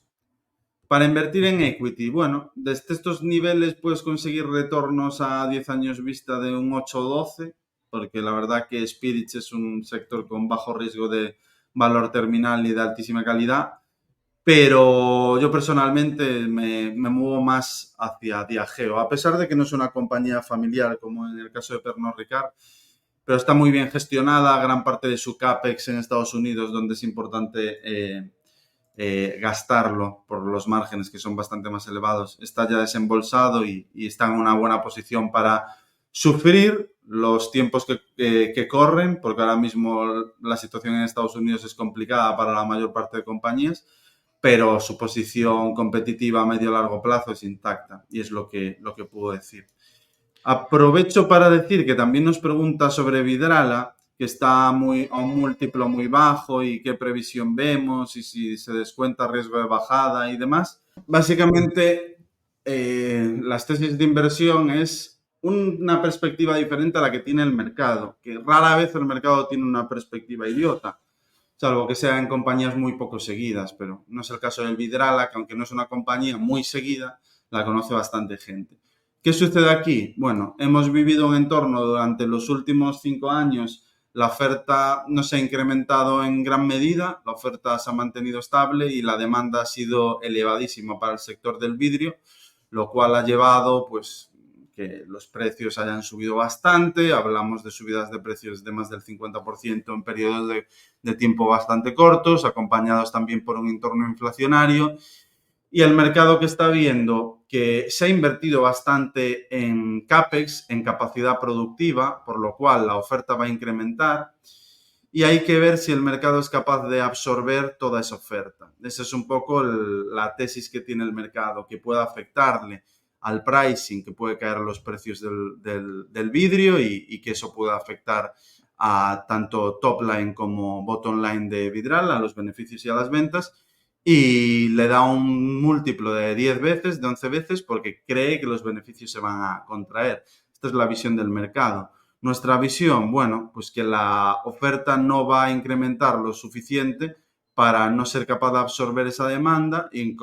Para invertir en equity, bueno, desde estos niveles puedes conseguir retornos a 10 años vista de un 8 o 12, porque la verdad que Spirits es un sector con bajo riesgo de valor terminal y de altísima calidad, pero yo personalmente me muevo más hacia Diageo, a pesar de que no es una compañía familiar como en el caso de Pernod Ricard, pero está muy bien gestionada, gran parte de su CAPEX en Estados Unidos, donde es importante gastarlo por los márgenes que son bastante más elevados, está ya desembolsado y está en una buena posición para sufrir los tiempos que corren, porque ahora mismo la situación en Estados Unidos es complicada para la mayor parte de compañías, pero su posición competitiva a medio y largo plazo es intacta y es lo que puedo decir. Aprovecho para decir que también nos pregunta sobre Vidrala, que está a un múltiplo muy bajo y qué previsión vemos y si se descuenta riesgo de bajada y demás. Básicamente, las tesis de inversión es una perspectiva diferente a la que tiene el mercado, que rara vez el mercado tiene una perspectiva idiota, salvo que sea en compañías muy poco seguidas, pero no es el caso del Vidrala, que aunque no es una compañía muy seguida, la conoce bastante gente. ¿Qué sucede aquí? Bueno, hemos vivido un entorno durante los últimos 5 años. La oferta no se ha incrementado en gran medida, la oferta se ha mantenido estable y la demanda ha sido elevadísima para el sector del vidrio, lo cual ha llevado pues que los precios hayan subido bastante. Hablamos de subidas de precios de más del 50% en periodos de tiempo bastante cortos, acompañados también por un entorno inflacionario. Y el mercado que está viendo que se ha invertido bastante en CAPEX, en capacidad productiva, por lo cual la oferta va a incrementar y hay que ver si el mercado es capaz de absorber toda esa oferta. Esa es un poco la tesis que tiene el mercado, que pueda afectarle al pricing, que puede caer los precios del vidrio y que eso pueda afectar a tanto top line como bottom line de Vidrala, a los beneficios y a las ventas. Y le da un múltiplo de 10 veces, de 11 veces, porque cree que los beneficios se van a contraer. Esta es la visión del mercado. Nuestra visión, bueno, pues que la oferta no va a incrementar lo suficiente para no ser capaz de absorber esa demanda y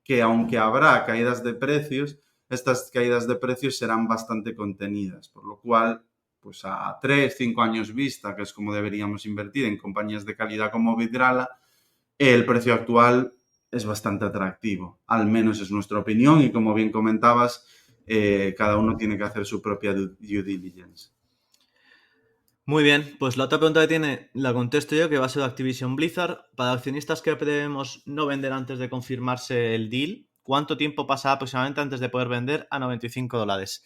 que aunque habrá caídas de precios, estas caídas de precios serán bastante contenidas, por lo cual, pues a 3, 5 años vista, que es como deberíamos invertir en compañías de calidad como Vidrala, el precio actual es bastante atractivo, al menos es nuestra opinión y como bien comentabas, cada uno tiene que hacer su propia due diligence. Muy bien, pues la otra pregunta que tiene la contesto yo, que va a ser Activision Blizzard. Para accionistas que debemos no vender antes de confirmarse el deal, ¿cuánto tiempo pasará aproximadamente antes de poder vender a $95?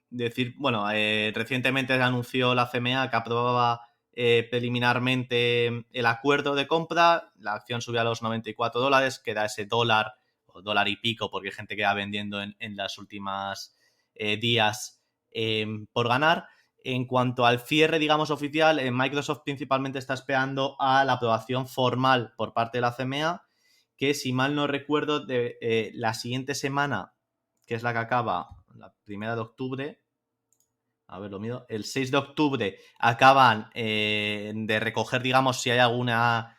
decir, bueno, recientemente anunció la CMA que aprobaba preliminarmente el acuerdo de compra, la acción subió a los $94, que da ese dólar o dólar y pico, porque hay gente que va vendiendo en las últimas días por ganar. En cuanto al cierre, digamos, oficial, Microsoft principalmente está esperando a la aprobación formal por parte de la CMA, que si mal no recuerdo, la siguiente semana, que es la que acaba, la 1 de octubre, a ver, lo mío, el 6 de octubre acaban de recoger, digamos, si hay alguna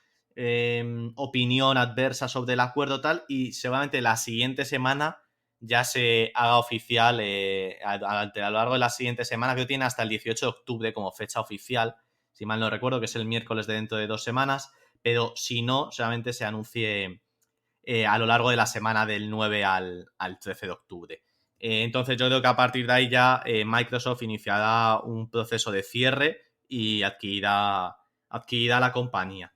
opinión adversa sobre el acuerdo tal, y seguramente la siguiente semana ya se haga oficial, a lo largo de la siguiente semana, creo que tiene hasta el 18 de octubre como fecha oficial, si mal no recuerdo, que es el miércoles de dentro de 2 semanas, pero si no, solamente se anuncie a lo largo de la semana del 9 al 13 de octubre. Entonces yo creo que a partir de ahí ya Microsoft iniciará un proceso de cierre y adquirirá la compañía.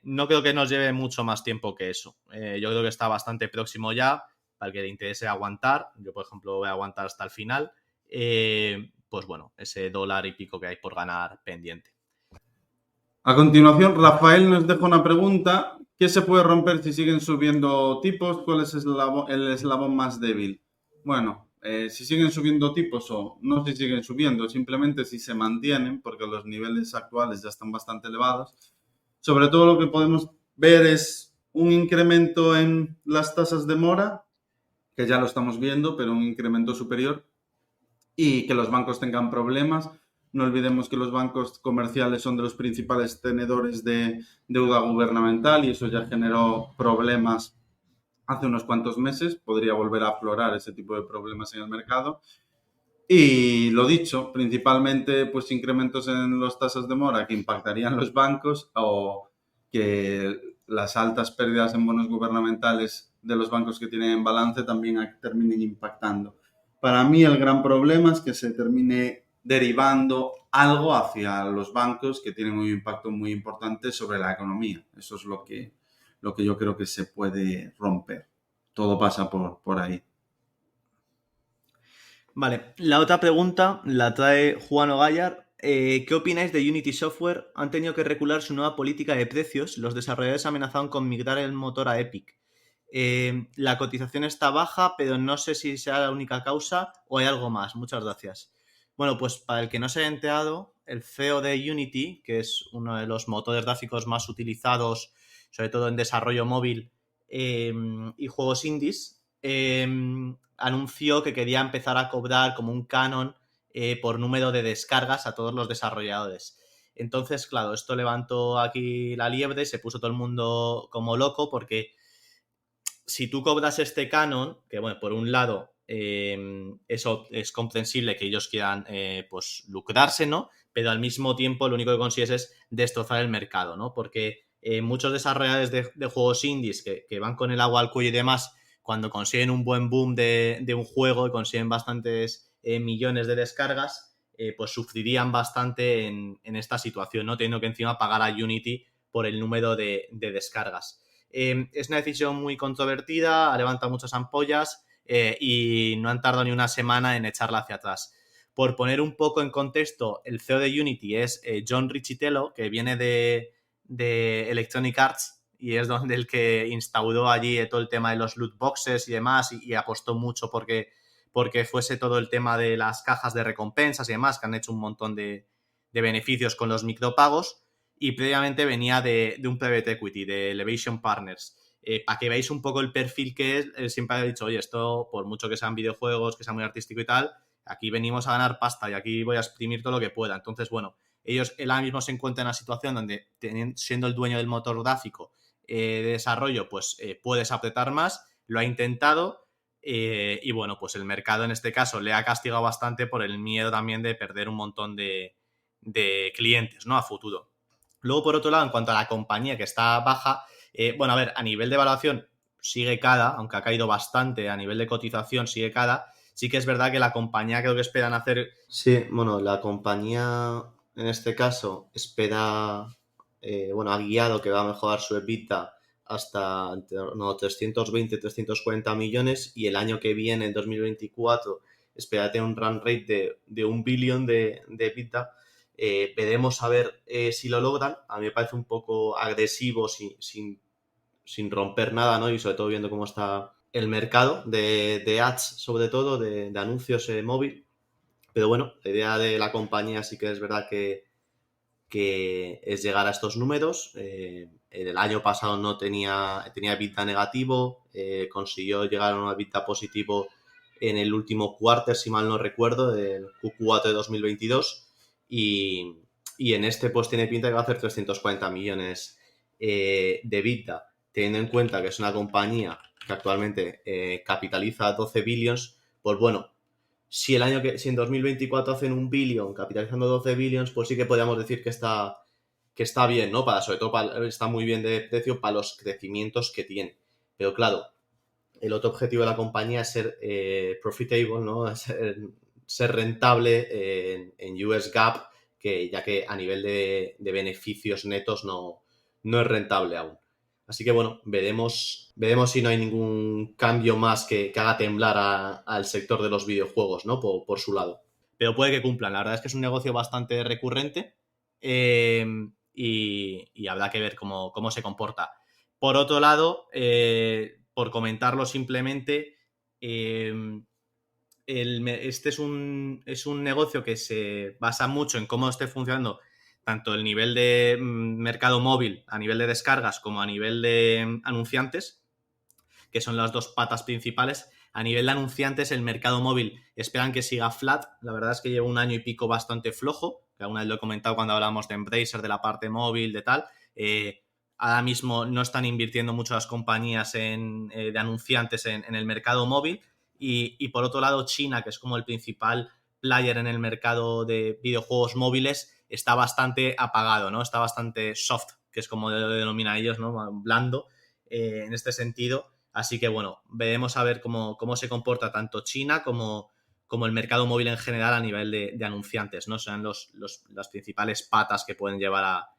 No creo que nos lleve mucho más tiempo que eso. Yo creo que está bastante próximo ya, para el que le interese aguantar. Yo, por ejemplo, voy a aguantar hasta el final. Pues bueno, ese dólar y pico que hay por ganar pendiente. A continuación, Rafael nos deja una pregunta. ¿Qué se puede romper si siguen subiendo tipos? ¿Cuál es el eslabón más débil? Bueno, si siguen subiendo tipos o no si siguen subiendo, simplemente si se mantienen, porque los niveles actuales ya están bastante elevados. Sobre todo lo que podemos ver es un incremento en las tasas de mora, que ya lo estamos viendo, pero un incremento superior, y que los bancos tengan problemas. No olvidemos que los bancos comerciales son de los principales tenedores de deuda gubernamental y eso ya generó problemas hace unos cuantos meses. Podría volver a aflorar ese tipo de problemas en el mercado. Y lo dicho, principalmente pues incrementos en las tasas de mora que impactarían los bancos o que las altas pérdidas en bonos gubernamentales de los bancos que tienen en balance también terminen impactando. Para mí el gran problema es que se termine derivando algo hacia los bancos que tienen un impacto muy importante sobre la economía. Eso es lo que yo creo que se puede romper. Todo pasa por ahí. Vale, la otra pregunta la trae Juan O'Gallar. ¿Qué opináis de Unity Software? Han tenido que recular su nueva política de precios. Los desarrolladores amenazaron con migrar el motor a Epic. La cotización está baja, pero no sé si será la única causa o hay algo más. Muchas gracias. Bueno, pues para el que no se haya enterado, el CEO de Unity, que es uno de los motores gráficos más utilizados, sobre todo en desarrollo móvil y juegos indies, anunció que quería empezar a cobrar como un canon por número de descargas a todos los desarrolladores. Entonces, claro, esto levantó aquí la liebre, se puso todo el mundo como loco porque si tú cobras este canon, que bueno, por un lado eso es comprensible que ellos quieran pues lucrarse, ¿no? Pero al mismo tiempo lo único que consigues es destrozar el mercado, ¿no? Porque muchos desarrolladores de juegos indies que van con el agua al cuello y demás, cuando consiguen un buen boom de un juego y consiguen bastantes millones de descargas, pues sufrirían bastante en esta situación, ¿no? Teniendo que encima pagar a Unity por el número de descargas. Es una decisión muy controvertida, ha levantado muchas ampollas y no han tardado ni una semana en echarla hacia atrás. Por poner un poco en contexto, el CEO de Unity es John Riccitiello, que viene de Electronic Arts y es donde el que instauró allí todo el tema de los loot boxes y demás y apostó mucho porque fuese todo el tema de las cajas de recompensas y demás, que han hecho un montón de beneficios con los micropagos. Y previamente venía de un private equity, de Elevation Partners. Para que veáis un poco el perfil que es, él siempre ha dicho, oye, esto por mucho que sean videojuegos, que sea muy artístico y tal, aquí venimos a ganar pasta y aquí voy a exprimir todo lo que pueda. Entonces, bueno, él ahora mismo se encuentra en una situación donde, siendo el dueño del motor gráfico de desarrollo, pues puedes apretar más, lo ha intentado y bueno, pues el mercado en este caso le ha castigado bastante por el miedo también de perder un montón de clientes, ¿no? A futuro. Luego, por otro lado, en cuanto a la compañía que está baja, bueno, a ver, a nivel de evaluación sigue cara, aunque ha caído bastante, a nivel de cotización sigue cara. Sí que es verdad que la compañía creo que esperan hacer... Sí, bueno, la compañía en este caso espera, ha guiado que va a mejorar su EBITDA hasta 320, 340 millones y el año que viene, en 2024, espérate un run rate de 1 billón de EBITDA. Veremos a ver si lo logran. A mí me parece un poco agresivo sin romper nada, ¿no? Y sobre todo viendo cómo está el mercado de ads, sobre todo, de anuncios móvil. Pero bueno, la idea de la compañía sí que es verdad que es llegar a estos números. El año pasado no tenía EBITDA negativo, consiguió llegar a un EBITDA positivo en el último quarter, si mal no recuerdo, del Q4 de 2022, y en este pues tiene pinta que va a hacer 340 millones de EBITDA, teniendo en cuenta que es una compañía que actualmente capitaliza 12 billions, pues bueno, si en 2024 hacen 1 billón capitalizando 12 billions, pues sí que podríamos decir que está bien, ¿no? Sobre todo está muy bien de precio para los crecimientos que tiene. Pero claro, el otro objetivo de la compañía es ser profitable, ¿no? Ser rentable en US GAAP, ya que a nivel de beneficios netos no es rentable aún. Así que bueno, veremos si no hay ningún cambio más que haga temblar al sector de los videojuegos, ¿no? Por su lado. Pero puede que cumplan. La verdad es que es un negocio bastante recurrente y habrá que ver cómo se comporta. Por otro lado, por comentarlo simplemente, este es un negocio que se basa mucho en cómo esté funcionando tanto el nivel de mercado móvil a nivel de descargas como a nivel de anunciantes, que son las dos patas principales. A nivel de anunciantes, el mercado móvil esperan que siga flat. La verdad es que lleva un año y pico bastante flojo, que alguna vez lo he comentado cuando hablamos de Embracer, de la parte móvil, de tal. Ahora mismo no están invirtiendo mucho las compañías de anunciantes en el mercado móvil. Y por otro lado, China, que es como el principal player en el mercado de videojuegos móviles, está bastante apagado, ¿no? Está bastante soft, que es como lo denominan ellos, ¿no? Blando, en este sentido. Así que, bueno, veremos a ver cómo se comporta tanto China como el mercado móvil en general a nivel de anunciantes, ¿no? Son las principales patas que pueden llevar a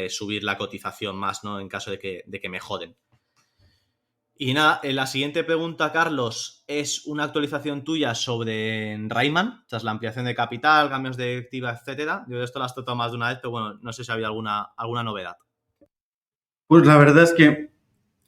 subir la cotización más, ¿no? En caso de que me joden. Y nada, la siguiente pregunta, Carlos, es una actualización tuya sobre Rayman, tras la ampliación de capital, cambios de directiva, etcétera. Yo de esto lo has tratado más de una vez, pero bueno, no sé si había alguna novedad. Pues la verdad es que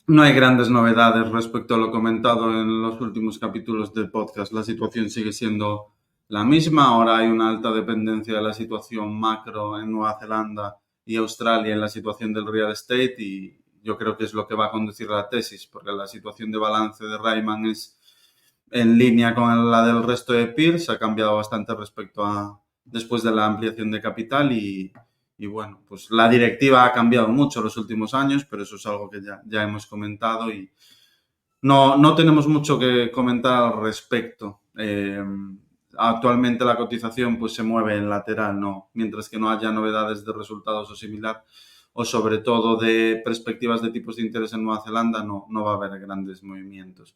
no hay grandes novedades respecto a lo comentado en los últimos capítulos del podcast. La situación sigue siendo la misma. Ahora hay una alta dependencia de la situación macro en Nueva Zelanda y Australia en la situación del real estate, y yo creo que es lo que va a conducir a la tesis, porque la situación de balance de Rayman es en línea con la del resto de peers. Ha cambiado bastante respecto a después de la ampliación de capital y bueno, pues la directiva ha cambiado mucho en los últimos años, pero eso es algo que ya hemos comentado y no tenemos mucho que comentar al respecto. Actualmente la cotización pues se mueve en lateral, ¿no? Mientras que no haya novedades de resultados o similar, o sobre todo de perspectivas de tipos de interés en Nueva Zelanda, no va a haber grandes movimientos.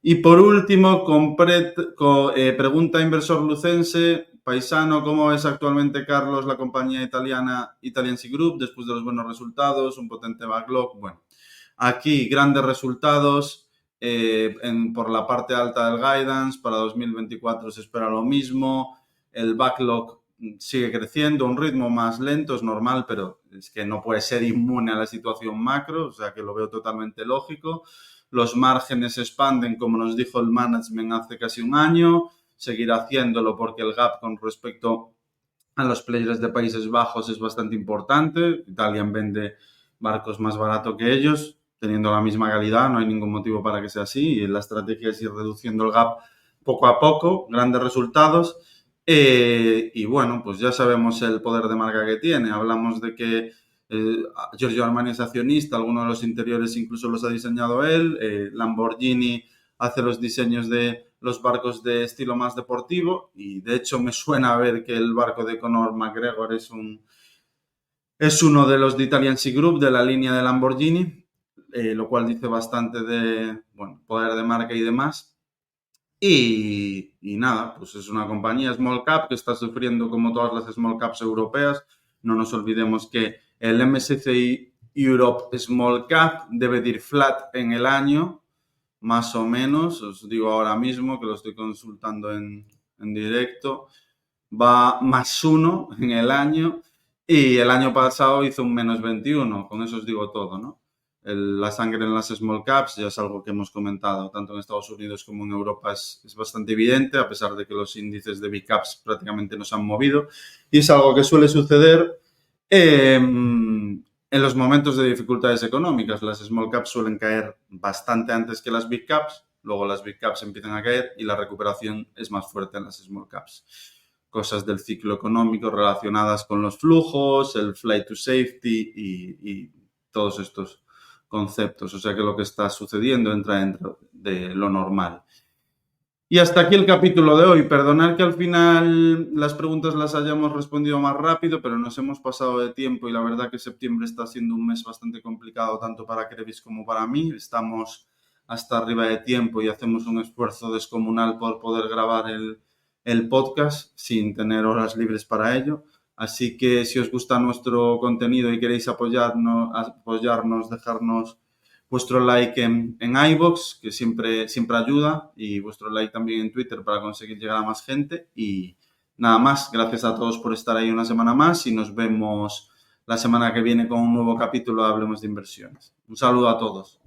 Y por último, pregunta inversor lucense, paisano, ¿cómo ves actualmente, Carlos, la compañía italiana Italian Sea Group después de los buenos resultados, un potente backlog? Bueno, aquí grandes resultados por la parte alta del guidance. Para 2024 se espera lo mismo. El backlog sigue creciendo a un ritmo más lento, es normal, pero es que no puede ser inmune a la situación macro, o sea que lo veo totalmente lógico. Los márgenes se expanden, como nos dijo el management hace casi un año. Seguirá haciéndolo porque el gap con respecto a los players de Países Bajos es bastante importante. Italian vende barcos más barato que ellos, teniendo la misma calidad, no hay ningún motivo para que sea así, y la estrategia es ir reduciendo el gap poco a poco, grandes resultados. Y bueno, pues ya sabemos el poder de marca que tiene. Hablamos de que Giorgio Armani es accionista, algunos de los interiores incluso los ha diseñado él. Lamborghini hace los diseños de los barcos de estilo más deportivo, y de hecho me suena a ver que el barco de Conor McGregor es uno de los de Italian Sea Group, de la línea de Lamborghini, lo cual dice bastante de poder de marca y demás. Y nada, pues es una compañía small cap que está sufriendo como todas las small caps europeas. No nos olvidemos que el MSCI Europe Small Cap debe de ir flat en el año, más o menos, os digo ahora mismo que lo estoy consultando en directo, va +1 en el año y el año pasado hizo un -21, con eso os digo todo, ¿no? La sangre en las small caps ya es algo que hemos comentado, tanto en Estados Unidos como en Europa es bastante evidente, a pesar de que los índices de big caps prácticamente no se han movido, y es algo que suele suceder en los momentos de dificultades económicas. Las small caps suelen caer bastante antes que las big caps, luego las big caps empiezan a caer y la recuperación es más fuerte en las small caps. Cosas del ciclo económico relacionadas con los flujos, el flight to safety y todos estos conceptos. O sea que lo que está sucediendo entra dentro de lo normal. Y hasta aquí el capítulo de hoy. Perdonad que al final las preguntas las hayamos respondido más rápido, pero nos hemos pasado de tiempo y la verdad que septiembre está siendo un mes bastante complicado tanto para Krevis como para mí. Estamos hasta arriba de tiempo y hacemos un esfuerzo descomunal por poder grabar el podcast sin tener horas libres para ello. Así que si os gusta nuestro contenido y queréis apoyarnos, dejarnos vuestro like en iVoox, que siempre ayuda, y vuestro like también en Twitter para conseguir llegar a más gente. Y nada más, gracias a todos por estar ahí una semana más y nos vemos la semana que viene con un nuevo capítulo de Hablemos de Inversiones. Un saludo a todos.